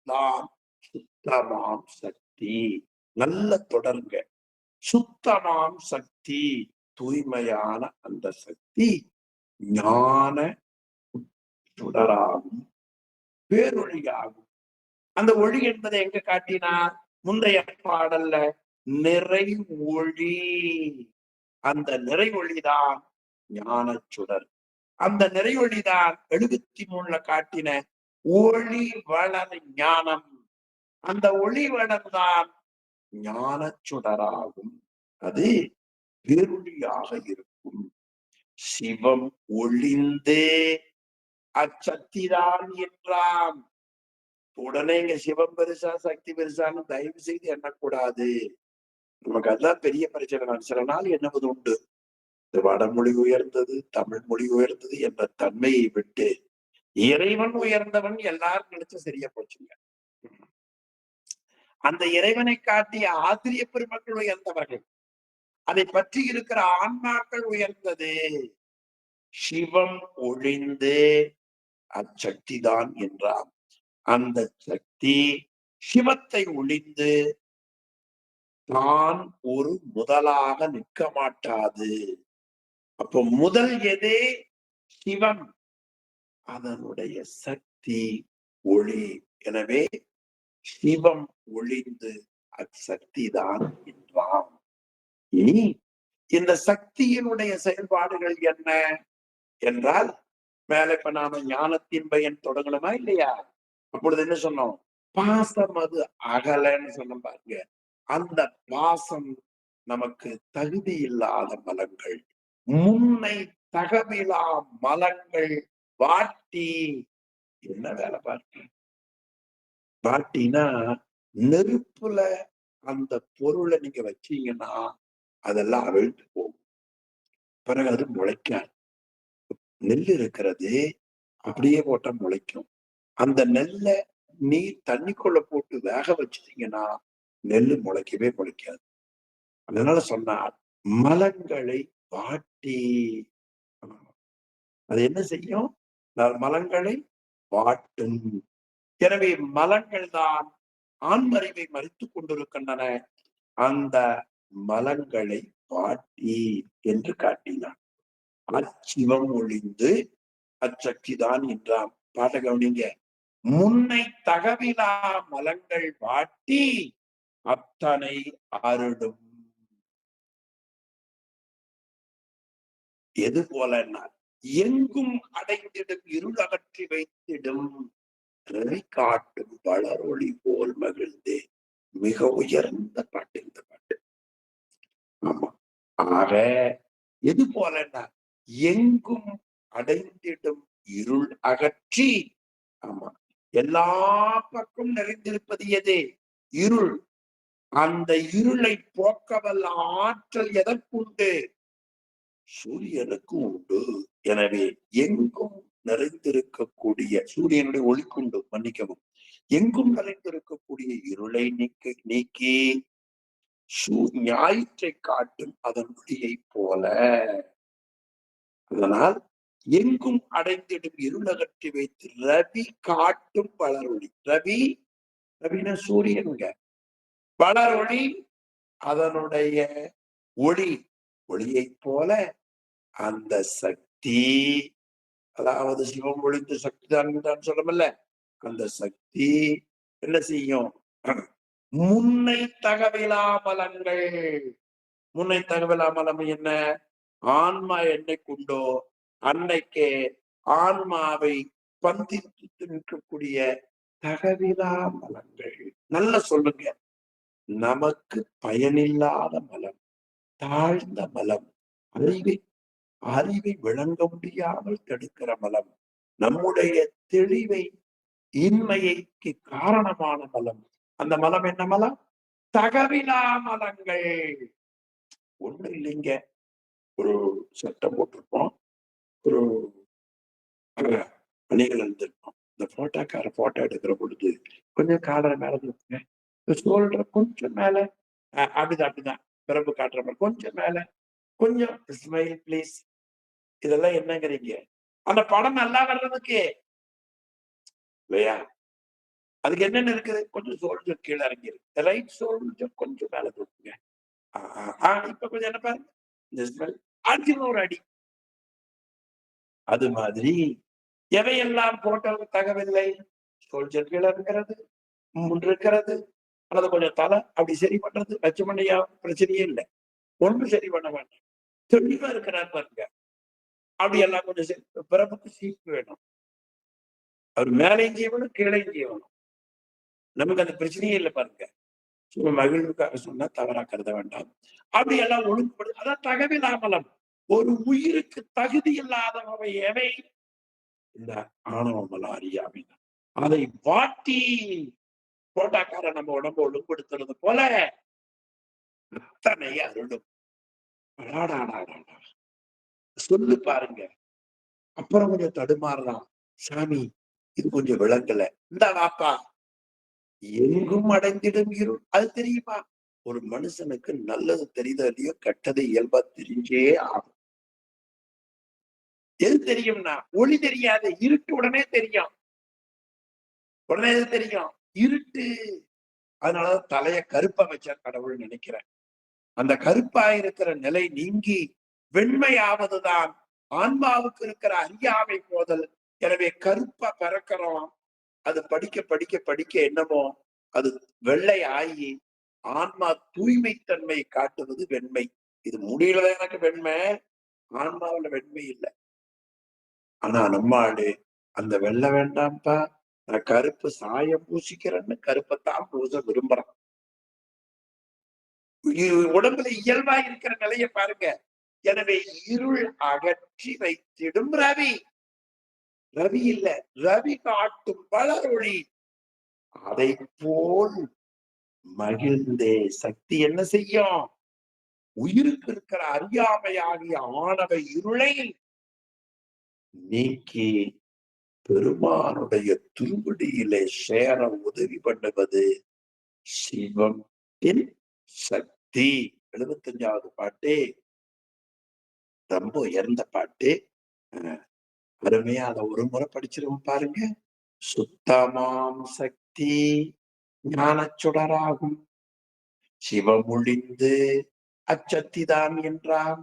தான் சுத்தமாம் சக்தி. நல்ல தொடர்ங்க. சுத்தமாம் சக்தி, தூய்மையான அந்த சக்தி ஞான சுடராகும், பேரொழியாகும். அந்த ஒளி என்பதை எங்க காட்டினார்? முந்தைய பாடல்ல நிறை ஒளி. அந்த நிறை ஒளிதான் ஞான சுடர். அந்த நிறை ஒளிதான் 73ல காட்டின ஒளி வளர் ஞானம். அந்த ஒளி வளர்தான் ஞான சுடராகும். அது பேரொழியாக இருக்கும். சிவம் ஒளிந்தே அச்சக்திதான் என்றான். உடனே இங்க சிவம் பெருசா சக்தி பெருசான்னு தயவு செய்து எண்ணக்கூடாது. நமக்கு அதுதான் பெரிய பிரச்சனை. நான் சில நாள் எண்ணுவது உண்டு, வடமொழி உயர்ந்தது, தமிழ் மொழி உயர்ந்தது என்ற தன்மையை விட்டு இறைவன் உயர்ந்தவன் எல்லாரும் நினைச்சு சரியா போச்சுங்க. அந்த இறைவனை காட்டிய ஆசிரிய பெருமக்கள் உயர்ந்தவர்கள், அதை பற்றி இருக்கிற ஆன்மாக்கள் உயர்ந்தது. சிவம் ஒழிந்து அச்சக்தி தான் என்றான். அந்த சக்தி சிவத்தை ஒழிந்து தான் ஒரு முதலாக நிற்க மாட்டாது. அப்போ முதல் எதே? சிவம். அதனுடைய சக்தி ஒளி. எனவே சிவம் ஒளிந்து அச்சக்தி தான் என்றான். இனி இந்த சக்தியினுடைய செயல்பாடுகள் என்ன என்றால், மேல இப்ப நாம ஞானத்தின் பயன் தொடங்கணுமா இல்லையா? அப்பொழுது என்ன சொன்னோம்? பாசம் அது அகலன்னு சொன்ன பாருங்க. அந்த பாசம் நமக்கு தகுதி இல்லாத மலங்கள், முன்னை தகவிலா மலங்கள் வாட்டி. என்ன வேலை பாருங்க. வாட்டினா நெருப்புல அந்த பொருளை நீங்க வச்சீங்கன்னா அதெல்லாம் அவிழ்ந்து போகும். பிறகு அது முளைக்காது. நெல் இருக்கிறது அப்படியே போட்டா முளைக்கும். அந்த நெல்ல நீர் தண்ணிக்குள்ள போட்டு வேக வச்சிட்டீங்கன்னா நெல்லு முளைக்கவே முளைக்காது. அதனால சொன்னார், மலங்களை வாட்டி அது என்ன செய்யும்? மலங்களை வாட்டும். எனவே மலங்கள் தான் ஆண்மறிவை மறித்துக் கொண்டிருக்கின்றன. அந்த மலங்களை வாட்டி என்று காட்டினான். அச்சிவம் ஒழிந்து அச்சக்திதான் என்றாம். பாட்ட கவனிங்க. முன்னை தகவிலா மலங்கள் வாட்டி அத்தனை அருளும். எது போலன்னா எங்கும் அடைந்திடும் இருள் அகற்றி வைத்திடும் ரவி காட்டும் வளரொளி போல் மகிழ்ந்தே. மிக உயர்ந்த பாட்டு இந்த பாட்டு. ஆமா. ஆக எது போலன்னா எங்கும் அடைந்திடும் இருள் அகற்றி. ஆமா. எல்லா பக்கம் நிறைந்திருப்பது எது? இருள். அந்த இருளை போக்கவல்ல ஆற்றல் எதற்குண்டு? சூரியனுக்கு உண்டு. எனவே எங்கும் நிறைந்திருக்கக்கூடிய சூரியனுடைய ஒளிக்குண்டு, மன்னிக்கவும், எங்கும் நிறைந்திருக்கக்கூடிய இருளை நீக்கி ஞாயிற்றை காட்டும் அதன் ஒளியை போல. அதனால் எங்கும் அடைந்திடும் இருளகற்றி வைத்து ரவி காட்டும் வளரொளி. ரவின சூரியனுங்க. வளரொளி அதனுடைய ஒளி. ஒளியை போல அந்த சக்தி, அதாவது சிவம் ஒளிந்து சக்தி தான் சொல்லமல்ல, அந்த சக்தி என்ன செய்யும்? முன்னை தகவிலா மலங்கள். முன்னை தகவிலா மலம் என்ன? ஆன்மா என்னை கொண்டோ அன்னைக்கே ஆன்மாவை பந்தித்து நிற்கக்கூடிய தகவிலா மலங்கள். நல்ல சொல்லுங்க. நமக்கு பயனில்லாத மலம், தாழ்ந்த மலம், அறிவை அறிவை விளங்க முடியாமல் தடுக்கிற மலம், நம்முடைய தெளிவை இன்மைக்கு காரணமான மலம். அந்த மலம் என்ன மலம்? தகவிலா மலங்கள். ஒண்ணு இல்லைங்க. ஒரு சட்டம் போட்டிருப்போம், ஒரு அணிகள் இருந்திருப்போம். இந்த போட்டோக்கார போட்டோ எடுக்கிற பொழுது கொஞ்சம் காலரை மேல தூக்குங்க, சொல்ற கொஞ்சம் மேல, அப்படிதான் பிறப்பு காட்டுற மாதிரி கொஞ்சம் மேல, கொஞ்சம் ஸ்மைல் பிளீஸ். இதெல்லாம் என்னங்கிறீங்க? அந்த படம் நல்லா வர்றதுக்கு இல்லையா? அதுக்கு என்னென்ன இருக்குது? கொஞ்சம் சோல்ஜர் கீழே இறங்கி இருக்கு, ரைட் சோல்ஜர் கொஞ்சம் மேல தூக்குங்க. இப்ப கொஞ்சம் என்ன பாருங்க, இந்த ஸ்மெல் அடிச்சு ஒரு அடி. அது மாதிரி எவையெல்லாம் போட்டோ தகவில்லை? சோல்ஜர் கீழே இருக்கிறது, முன் இருக்கிறது, அல்லது கொஞ்சம் தலை அப்படி சரி பண்றது, லட்சுமணியா பிரச்சனையே இல்லை. ஒன்றும் சரி பண்ண வேண்டாம். தெளிவா இருக்கிறார் பாருங்க. அப்படி எல்லாம் கொஞ்சம் சரி. பிறப்புக்கு சீப்பு வேணும். அவர் மேலையும் செய்யணும், கீழையும் செய்யணும். நமக்கு அந்த பிரச்சனையே இல்லை பாருங்க. சும்மா மகிழ்வுக்காக சொன்னா தவறா கருத வேண்டாம். அப்படி எல்லாம் ஒழுங்குபடு. அதான் தகவிலாமலம். ஒரு உயிருக்கு தகுதி இல்லாதவை எவை? இந்த ஆணவமலம், அறியாமை. அதை வாட்டி போட்டாக்கார நம்ம உடம்பு ஒழுங்குபடுத்துறது போல அத்தனை அருளும். சொல்லு பாருங்க. அப்புறம் கொஞ்சம் தடுமாறலாம். சாமி இது கொஞ்சம் விளங்கல. இந்த வாப்பா. எங்கும் அடைந்திடும் இருள். அது தெரியுமா? ஒரு மனுஷனுக்கு நல்லது தெரியுதோ இல்லையோ, கெட்டது இயல்பா தெரிஞ்சே ஆகும். எது தெரியும்னா ஒளி தெரியாது, இருட்டு உடனே தெரியும். உடனே எது தெரியும்? இருட்டு. அதனாலதான் தலைய கருப்பா வச்சா கடவுள் நினைக்கிறேன். அந்த கருப்பா இருக்கிற நிலை நீங்கி வெண்மையாவதுதான் ஆன்மாவுக்கு இருக்கிற அறியாமை போதல். எனவே கருப்பா பிறக்கிறோம். அது படிக்க படிக்க படிக்க என்னமோ அது வெள்ளை ஆகி ஆன்மா தூய்மை தன்மை காட்டுவது வெண்மை. இது முடியல எனக்கு வெண்மை, ஆன்மாவில வெண்மை இல்லை. ஆனா நம்மாடு அந்த வெள்ளை வேண்டாம்ப்பா, நான் கருப்பு சாயம் பூசிக்கிறேன்னு கருப்பத்தான் பூச விரும்புறான். உடம்புல இயல்பா இருக்கிற நிலையை பாருங்க. எனவே இருள் அகற்றி வைத்திடும் ரவி. ரவி இல்ல, ரவி காட்டும் வளரொளி. அதை போல் மகிழ்ந்தே சக்தி என்ன செய்யும்? உயிருக்கு இருக்கிற அறியாமையாகிய ஆணவ இருளை நீக்கி பெருமானுடைய திருவடியிலே சேர உதவி பண்ணுவது சிவத்தின் சக்தி. 75வது பாட்டு ரொம்ப உயர்ந்த பாட்டு. அருமையா அதை ஒரு முறை படிச்சிருவோம் பாருங்க. சுத்தமாம் சக்தி ஞானச் சுடராகும் சிவமொழிந்து அச்சத்திதான் என்றான்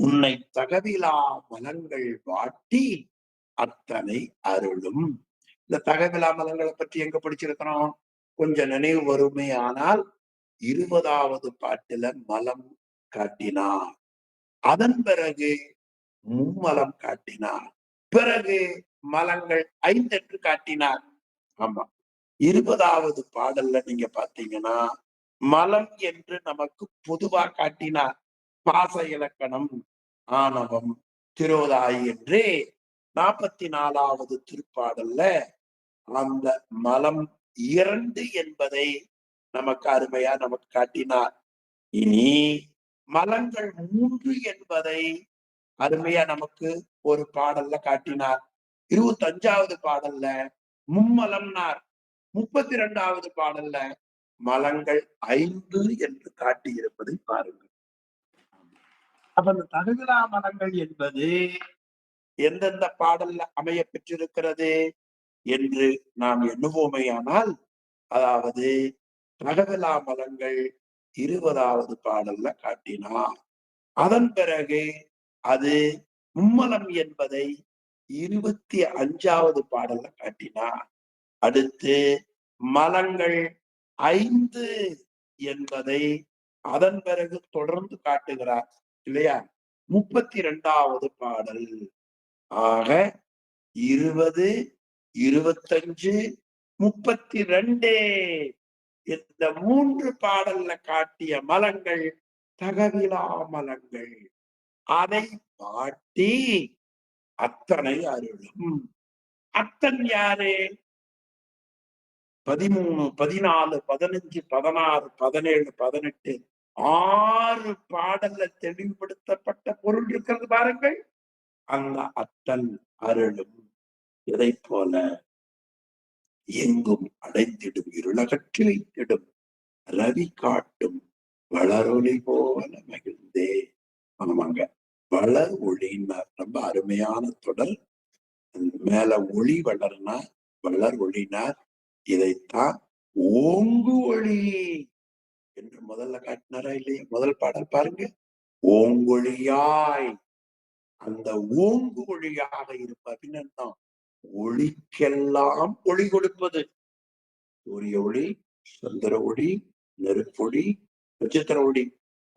உன்னை தகவிலா மலங்கள் வாட்டி அத்தனை அருளும். இந்த தகவிலா மலங்களை பற்றி எங்க படிச்சிருக்கிறோம்? கொஞ்சம் நினைவு வருமே. ஆனால் 20வது பாட்டுல மலம் காட்டினார், அதன் பிறகு மும்மலம் காட்டினார், பிறகு மலங்கள் 5 என்று காட்டினார். ஆமா, 20வது பாடல்ல நீங்க பாத்தீங்கன்னா மலம் என்று நமக்கு பொதுவா காட்டினார். பாச இலக்கணம், ஆணவம், திரோதாய் என்று 44வது திருப்பாடல்ல அந்த மலம் 2 என்பதை நமக்கு அருமையா நமக்கு காட்டினார். இனி மலங்கள் 3 என்பதை அருமையா நமக்கு ஒரு பாடல்ல காட்டினார். 25வது பாடல்ல மும்மலம்னார். 32வது பாடல்ல மலங்கள் 5 என்று காட்டி இருப்பதை பாருங்கள். அப்ப அந்த தகுதிலா மலங்கள் என்பது எந்தெந்த பாடல்ல அமைய பெற்றிருக்கிறது என்று நாம் எண்ணுவோமேயானால், அதாவது தகவிலா மலங்கள் 20வது பாடல்ல காட்டினார். அதன் பிறகு அது மும்மலம் என்பதை 25வது பாடல்ல காட்டினார். அடுத்து மலங்கள் 5 என்பதை அதன் பிறகு தொடர்ந்து காட்டுகிறார் இல்லையா? 32வது பாடல். ஆக 20, 25, 32 இந்த 3 பாடல்ல காட்டிய மலங்கள் தகவிலா மலங்கள். அதை பாட்டி அத்தனை அருளும். அத்தன் யாரு? 13, 14, 15, 16, 17, 18 6 பாடல்ல தெளிவுபடுத்தப்பட்ட பொருள் இருக்கிறது பாருங்கள். அந்த அத்தன் அருளும். இதை போல எங்கும் அடைந்திடும் இருளகற்றி வைத்திடும் ரவி காட்டும் வளரொளி போல மகிழ்ந்தே. ஆமாங்க, வளர் ஒளினார். ரொம்ப அருமையான தொடர். மேல ஒளி வளர்னார், வளர் ஒளினார். இதைத்தான் ஓங்கு ஒளி என்று முதல்ல காட்டினாரா இல்லையா? முதல் பாடல் பாருங்க. ஓங்கொழியாய். அந்த ஓங்கு ஒளியாக இருப்ப பின்ன ஒளிக்கெல்லாம் ஒளி கொடுப்பது. சூரிய ஒளி, சந்திர ஒளி, நெருப்பொளி, நட்சத்திர ஒளி,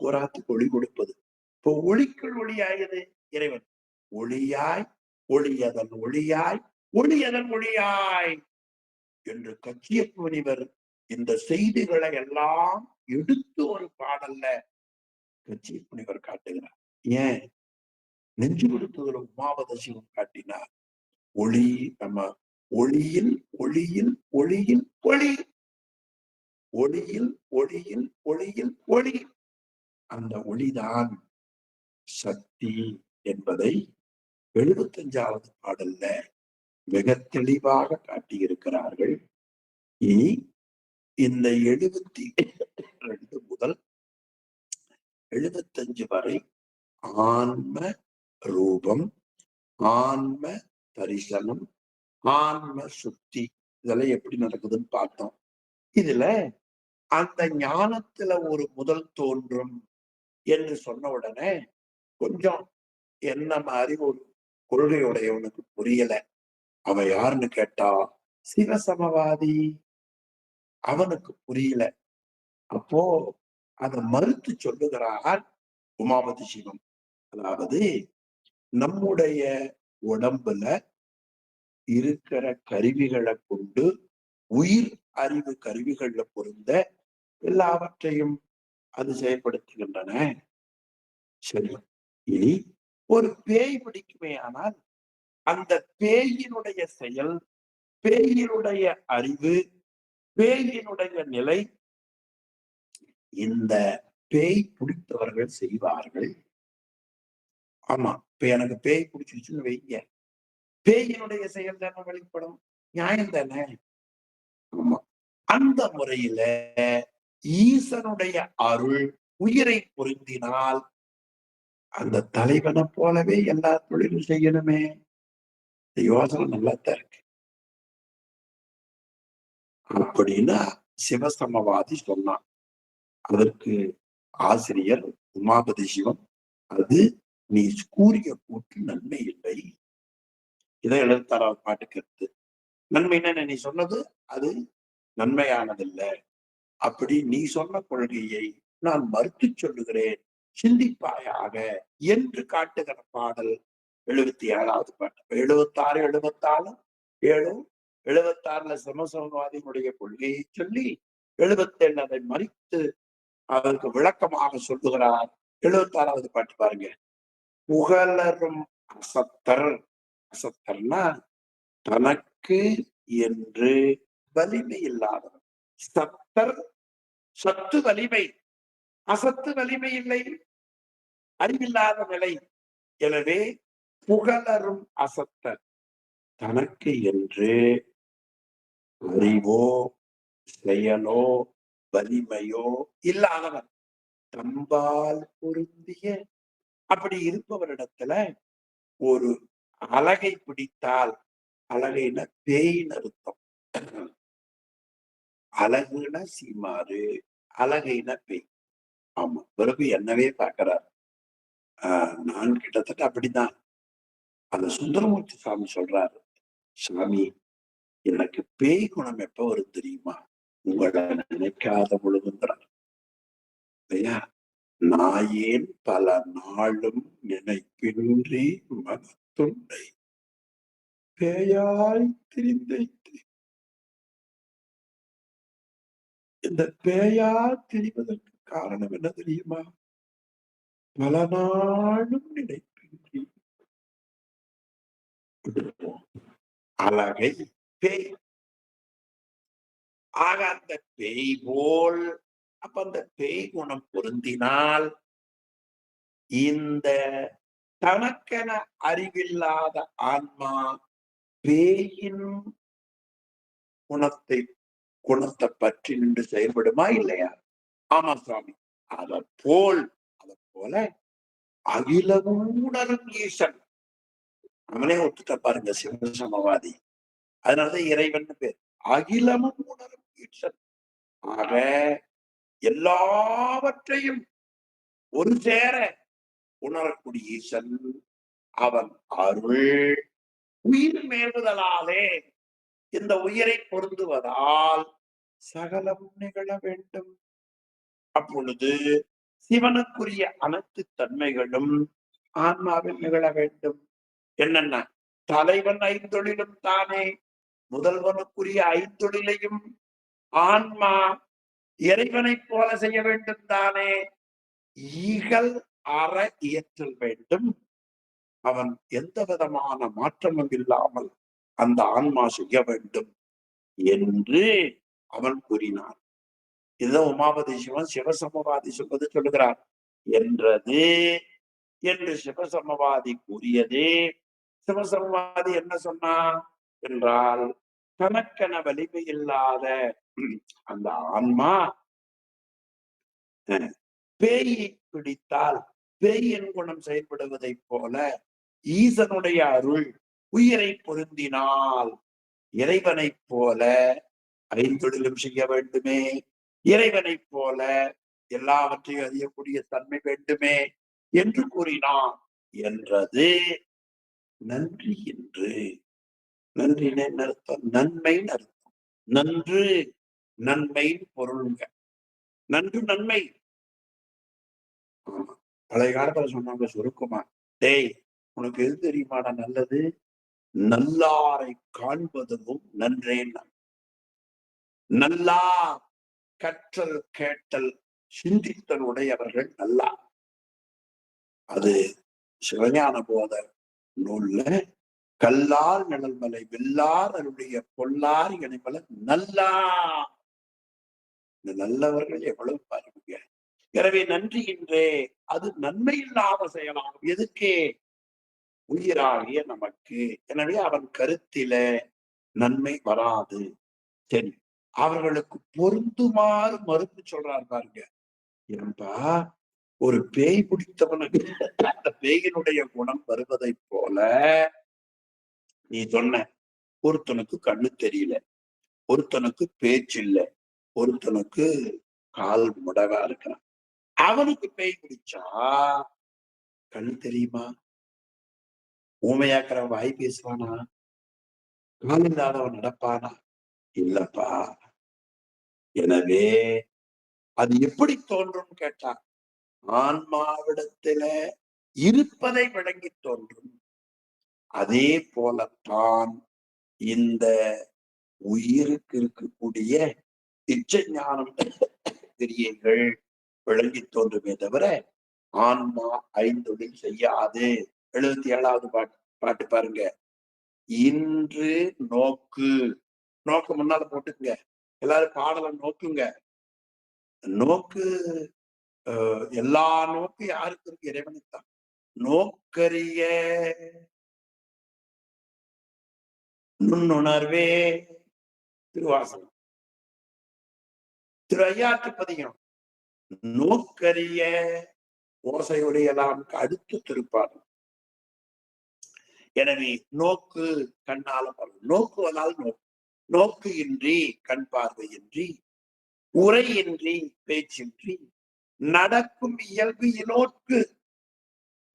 போராத்துக்கு ஒளி கொடுப்பது. இப்போ ஒளிக்குள் ஒளியாயது இறைவன். ஒளியாய், ஒளியதன் ஒளியாய், ஒளியதன் ஒளியாய் என்று கச்சியப்ப முனிவர் இந்த செய்திகளை எல்லாம் எடுத்து ஒரு பாடல்ல கச்சியப்ப முனிவர் காட்டுகிறார். ஏன்? நெஞ்சு கொடுத்துகிற உமாபத சிவம் காட்டினார். ஒளி, நம்ம ஒளியில் ஒளியில் ஒளியில் ஒளி, ஒளியில் ஒளியில் ஒளியில் ஒளி. அந்த ஒளிதான் சக்தி என்பதை 75வது பாடல்ல மிக தெளிவாக காட்டியிருக்கிறார்கள். இனி இந்த 72 முதல் 75 வரை ஆன்ம ரூபம், ஆன்ம தரிசனம், ஆன்ம சுத்தி இதெல்லாம் எப்படி நடக்குதுன்னு பார்த்தோம். இதுல அந்த ஞானத்துல ஒரு முதல் தோன்றும் என்று சொன்ன உடனே கொஞ்சம் என்ன மாதிரி ஒரு கொள்கையுடையவனுக்கு புரியல. அவன் யாருன்னு கேட்டா சிவசமவாதி. அவனுக்கு புரியல. அப்போ அதை மறுத்து சொல்லுகிறார் உமாபதி சிவம். அதாவது நம்முடைய உடம்புல இருக்கிற கருவிகளை கொண்டு உயிர் அறிவு கருவிகள்ல பொருந்த எல்லாவற்றையும் அது செயல்படுத்துகின்றன. சரி, இனி ஒரு பேய் பிடிக்குமே ஆனால் அந்த பேயினுடைய செயல், பேயினுடைய அறிவு, பேயினுடைய நிலை இந்த பேய் பிடித்தவர்கள் செய்வார்கள். ஆமா, இப்ப எனக்கு பேய் பிடிச்சிருச்சுன்னு வைங்க, பேயினுடைய செயல் தானே வெளிப்படும். நியாயம் தானே? ஆமா. அந்த முறையில ஈசனுடைய அருள் உயிரை பொருந்தினால் அந்த தலைவனை போலவே எல்லா தொழிலும் செய்யணுமே. யோசனை நல்லாத்தான் இருக்கு அப்படின்னு சிவசமவாதி சொன்னான். அதற்கு ஆசிரியர் உமாபதி சிவம், அது நீ கூறிய கூற்று நன்மை இல்லை. இதை 76வது பாட்டு கருத்து. நன்மைன்னு நீ சொன்னது அது நன்மையானதில்லை. அப்படி நீ சொன்ன கொள்கையை நான் மறுத்து சொல்லுகிறேன், சிந்திப்பாயாக என்று காட்டுகிற பாடல் 77வது பாட்டு. 76, 74, 7, 76ல சமசமவாதியினுடைய கொள்கையை சொல்லி 77 அதை மறித்து அதற்கு விளக்கமாக சொல்லுகிறார். 76வது பாட்டு பாருங்க. புகழரும் அசத்தர். அசத்தர்னா தனக்கு என்று வலிமை இல்லாதவர். சத்தர் சத்து வலிமை, அசத்து வலிமை இல்லை, அறிவில்லாத நிலை. எனவே புகழரும் அசத்தர் தனக்கு என்று அறிவோ செயலோ வலிமையோ இல்லாதவர் தம்பால் பொருந்திய. அப்படி இருப்பவரிடத்துல ஒரு அழகை பிடித்தால், அழகைன பேயின் அர்த்தம், அழகுன சீமாறு, அழகைன பேய். ஆமா, பிறகு என்னவே பார்க்கிறார். நான் கிட்டத்தட்ட அப்படித்தான். அந்த சுந்தரமூர்த்தி சாமி சொல்றாரு, சாமி எனக்கு பேய் குணம் எப்ப வரும் தெரியுமா? உங்களை நினைக்காத பொழுதுங்கிறார் இல்லையா? நாயேன் பல நாளும் நினைப்பின்றி மனத்துண்டை பேயாய் திரிந்தைத்து. இந்த பேயா திரிவதற்கு காரணம் என்ன தெரியுமா? பல நாளும் நினைப்பின்றி அழகை பேய். ஆக அந்த பேய் போல், அப்ப அந்த பேய் குணம் பொருந்தினால் இந்த தனக்கென அறிவில்லாத ஆன்மா பேயின் குணத்தை பற்றி நின்று செயல்படுமா இல்லையா? ஆமா சுவாமி. அத போல அகிலமும் உணரும் ஈசன். அவனே ஒத்துட்ட பாருங்க, சிவசமவாதி. அதனாலதான் இறைவன் பேர். அகிலமும் உணரும் ஈசன். ஆக எல்லாவற்றையும் ஒரு சேர உணரக்கூடிய ஈசன். அவன் அருள் உயிர் மேவுதலாலே, இந்த உயிரை பொருந்துவதால் சகலம் நிகழ வேண்டும். அப்பொழுது சிவனுக்குரிய அனைத்து தன்மைகளும் ஆன்மாவில் நிகழ வேண்டும். என்னென்ன? தலைவன் ஐந்தொழிலும் தானே, முதல்வனுக்குரிய ஐந்தொழிலையும் ஆன்மா இறைவனைப் போல செய்ய வேண்டும் தானே. ஈகல் அற இயற்றல் வேண்டும். அவன் எந்த விதமான மாற்றமும் இல்லாமல் அந்த ஆன்மா செய்ய வேண்டும் என்று அவன் கூறினான். இதுதான் உமாபதி சிவன் சிவசமவாதி சொல்வது சொல்லுகிறார் என்றது என்று சிவசமவாதி கூறியது. சிவசமவாதி என்ன சொன்னா என்றால், தனக்கென வலிமை இல்லாத அந்த ஆன்மா பேயை பிடித்தால் பேயின் குணம் செயல்படுவதை போல ஈசனுடைய அருள் உயிரை பொருந்தினால் இறைவனைப் போல ஐந்தொழிலும் செய்ய வேண்டுமே, இறைவனைப் போல எல்லாவற்றையும் அறியக்கூடிய தன்மை வேண்டுமே என்று கூறினான் என்றது நன்றி என்று. நன்றின்னு அர்த்தம்? நன்மைன்னு அர்த்தம். நன்று நன்மை பொருளுங்க. நன்று நன்மை. பழைய காலத்துல சொன்னாங்க சுருக்கமா, டேய் உனக்கு எது தெரியுமாடா நல்லது? நல்லாரை காண்பதும் நன்றேன்னா. நல்லா கற்றல் கேட்டல் சிந்தித்தல் உடையவர்கள் நல்லா. அது சிவஞான போத நூல்ல கல்லார் நிழல்மலை வெல்லார் அவருடைய பொல்லார் இணைமல நல்லா. இந்த நல்லவர்கள் எவ்வளவு பாருங்க. எனவே நன்றியின்றே அது நன்மை இல்லாத செயலாகும். எதுக்கே? உயிராகிய நமக்கு. எனவே அவன் கருத்தில நன்மை வராது. சரி, அவர்களுக்கு பொருந்துமாறு மறுப்பு சொல்றார் பாருங்க. ஏன்பா, ஒரு பேய் பிடித்தவனுக்கு அந்த பேயினுடைய குணம் வருவதை போல நீ சொன்ன, ஒருத்தனுக்கு கண்ணு தெரியல, ஒருத்தனுக்கு பேச்சு இல்ல, ஒருத்தனுக்கு கால் முடவா இருக்கிறான். அவனுக்கு பேய் பிடிச்சா கண்ணு தெரியுமா? ஊமையாக்குற வாய் பேசுவானா? கால் இல்லாதவன் நடப்பானா? இல்லப்பா. எனவே அது எப்படி தோன்றும் கேட்டா, ஆன்மாவிடத்தில இருப்பதை விளங்கி தோன்றும். அதே போலத்தான் இந்த உயிருக்கு இருக்கக்கூடிய இச்சை ஞானம் கிரியைகள் விளங்கி தோன்றுமே தவிர ஆன்மா ஐந்தொழில் செய்யாது. 77வது பாட்டு பாருங்க. இன்று நோக்கு. நோக்கு முன்னால போட்டுக்குங்க. எல்லாரும் பாடலை நோக்குங்க. நோக்கு எல்லா நோக்கு யாருக்கு இருக்கு? இறைவனுக்குத்தான். நோக்கரிய நுண்ணுணர்வே திருவாசகம். திரு ஐயாற்று பதிகம். நோக்கரிய ஓசையுடையலாம் அடுத்து திருப்பாடல். எனவே நோக்கு கண்ணால பாருங்க. நோக்குவதால் நோக்கு. நோக்கு இன்றி கண் பார்வையின்றி, உரையின்றி பேச்சின்றி, நடக்கும் இயல்பு இனோக்கு.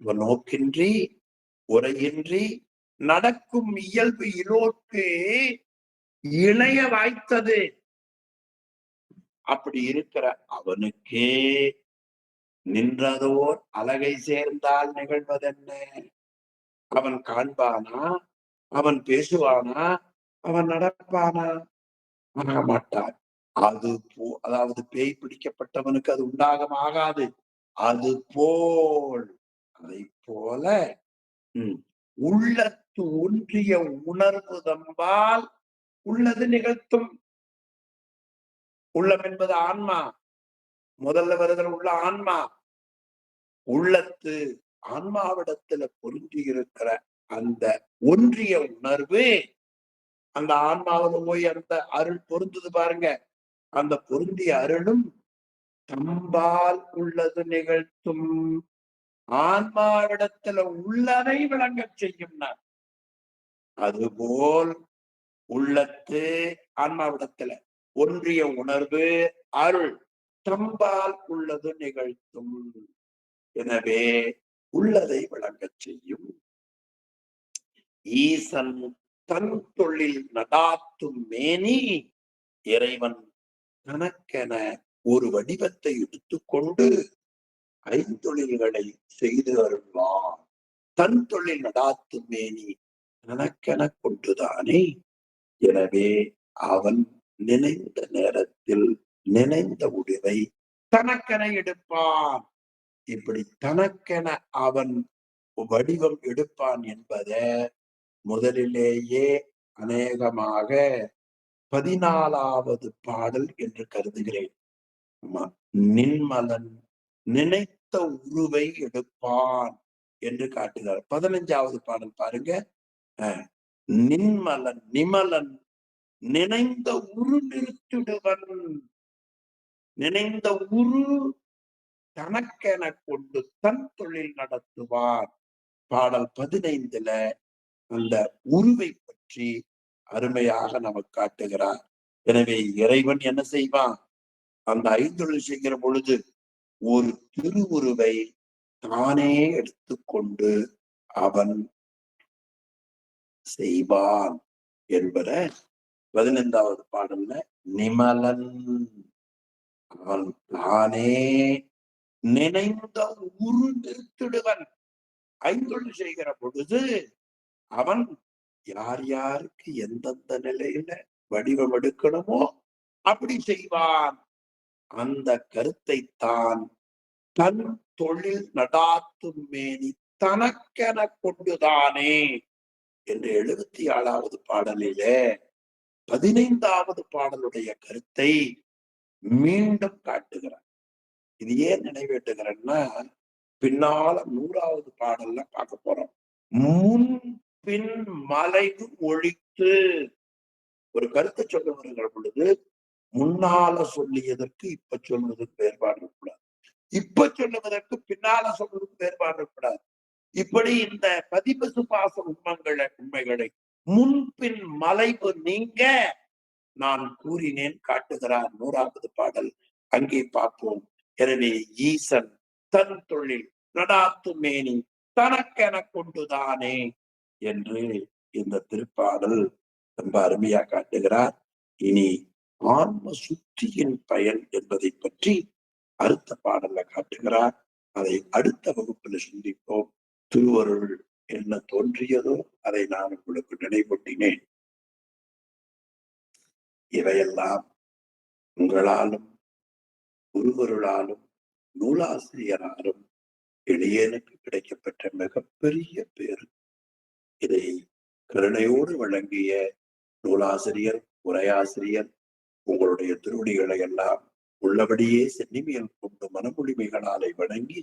நோக்கின்றி, உரையின்றி, நடக்கும் இயல்பு இலோக்கு இணைய வாய்த்தது. அப்படி இருக்கிற அவனுக்கே நின்றதோர் அழகை சேர்ந்தால் நிகழ்வதென்ன? அவன் காண்பானா? அவன் பேசுவானா? அவன் நடப்பானா? ஆக மாட்டான். அதாவது பேய் பிடிக்கப்பட்டவனுக்கு அது உண்டாகமாகாது. அது போல் அதை போல உள்ளத்து ஒன்றிய உணர்வு தம்பால் உள்ளது நிகழ்த்தும். உள்ளம் என்பது ஆன்மா. முதல்ல வருகிற உள்ள ஆன்மா. உள்ளத்து ஆன்மாவிடத்துல பொருந்தி இருக்கிற அந்த ஒன்றிய உணர்வு அந்த ஆன்மாவில போய் அந்த அருள் பொருந்தது பாருங்க. அந்த பொருந்திய அருளும் தம்பால் உள்ளது நிகழ்த்தும். ஆன்மாவிடத்துல உள்ளதை விளங்க செய்யும். அதுபோல் உள்ளத்து ஆன்மாவிடத்துல ஒன்றிய உணர்வு அருள் தம்பால் உள்ளது நிகழ்த்தும். எனவே உள்ளதை விளங்க செய்யும். ஈசன் தன் தொழில் நடாத்தும் மேனி இறைவன் தனக்கென ஒரு வடிவத்தை எடுத்துக்கொண்டு ஐந்தொழில்களை செய்து அருள்வான். தன் தொழில் நடாத்தும் மேனி தனக்கென கொண்டுதானே. எனவே அவன் நினைந்த நேரத்தில் நினைந்த முடிவை தனக்கென எடுப்பான். இப்படி தனக்கென அவன் வடிவம் எடுப்பான் என்பதை முதலிலேயே அநேகமாக 14வது பாடல் என்று கருதுகிறேன். நின்மலன் நினைத்த உருவை எடுப்பான் என்று காட்டுகிறார். 15வது பாடல் பாருங்க. நின்மலன் நிமலன் நினைந்த உரு நிறுத்திடுவன். நினைந்த உரு தனக்கென கொண்டு தன் தொழில் நடத்துவார். பாடல் 15ல அந்த உருவை பற்றி அருமையாக நமக்கு காட்டுகிறார். எனவே இறைவன் என்ன செய்வான்? அந்த ஐந்தொழில் செய்கிற பொழுது ஒரு திருவுருவை தானே எடுத்துக்கொண்டு அவன் செய்வான் என்பதை 15வது பாடல்ல நிமலன் அவன் தானே நினைந்த உரு நிறுத்திடுவன். ஐந்தொழில் செய்கிற பொழுது அவன் யார் யாருக்கு எந்தெந்த நிலையில வடிவம் எடுக்கணுமோ அப்படி செய்வான். அந்த கருத்தை தான் தன் தொழில் நடாத்தும் மேனி தனக்கென கொண்டுதானே என்று 77வது பாடலிலே 15வது பாடலுடைய கருத்தை மீண்டும் காட்டுகிறார். இது ஏன் நினைவேட்டுகிறேன்னா, பின்னால 100வது பாடல்ல பார்க்க போறோம். முன் பின் மலைவு ஒழித்து ஒரு கருத்தை சொல்ல வருகிற பொழுது, முன்னால சொல்லியதற்கு இப்ப சொல்வதற்கு வேறுபாடு இருக்கக்கூடாது. இப்ப சொல்லுவதற்கு பின்னால சொல்வதற்கு வேறுபாடு இருக்கக்கூடாது. இப்படி இந்த பதிபசு பாச உண்மைகளை முன்பின் மலைவு நீங்க நான் கூறினேன் காட்டுகிறார் 100வது பாடல். அங்கே பார்ப்போம். எனவே ஈசன் தன் தொழில் நடாத்து மேனி தனக்கென கொண்டுதானே என்று இந்த திருப்பாடல் ரொம்ப அருமையா காட்டுகிறார். இனி ஆன்ம சுத்தியின் பயன் என்பதை பற்றி அடுத்த பாடல்ல காட்டுகிறார். அதை அடுத்த வகுப்பில் சிந்திப்போம். திருவருள் என்ன தோன்றியதோ அதை நான் உங்களுக்கு நினைவூட்டினேன். இவையெல்லாம் உங்களாலும் குருவருளாலும் நூலாசிரியராலும் எளியனுக்கு கிடைக்கப்பெற்ற மிகப்பெரிய பேரு. இதை கருணையோடு வழங்கிய நூலாசிரியர், உரையாசிரியர் உங்களுடைய திருவடிகளை எல்லாம் உள்ளபடியே சென்னிமியல் கொண்டு மனமொழிமைகளாலை வணங்கி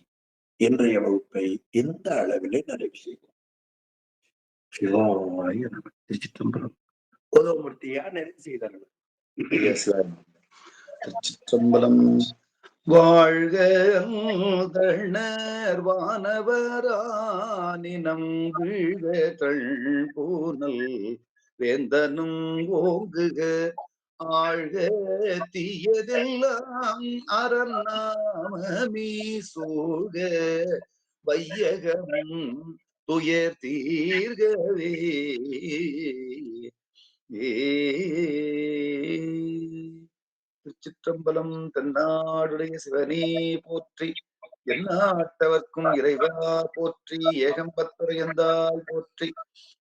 இன்றைய வகுப்பை இந்த அளவிலே நிறைவு செய்வோம். சிவாய நம. திருச்சிற்றம்பலம். உதவமூர்த்தியா நிறைவு செய்தார்கள். திருச்சிற்றம்பலம். வாழ்க வானவரானினம் வீழ்க பூனல் வேந்தனும் ஓங்குக ஆழ்க தீயதெல்லாம் அறநாமமே சூழ்க வையகம் துயர் தீர்கவே. திருச்சிற்றம்பலம். தென்னாடுடைய சிவனே போற்றி, எந்நாட்டவர்க்கும் இறைவா போற்றி, ஏகம்பத்துரையந்தாய் போற்றி,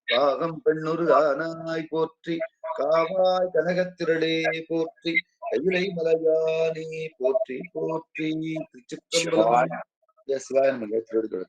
பாகம் பெண்ணுரு ஆனாய் போற்றி, காவாய் கனகத்திரளே போற்றி, கையிலை மலையானே போற்றி போற்றி. திருச்சிற்றம்பலம். சிவாய நமக. திருவடிகள்.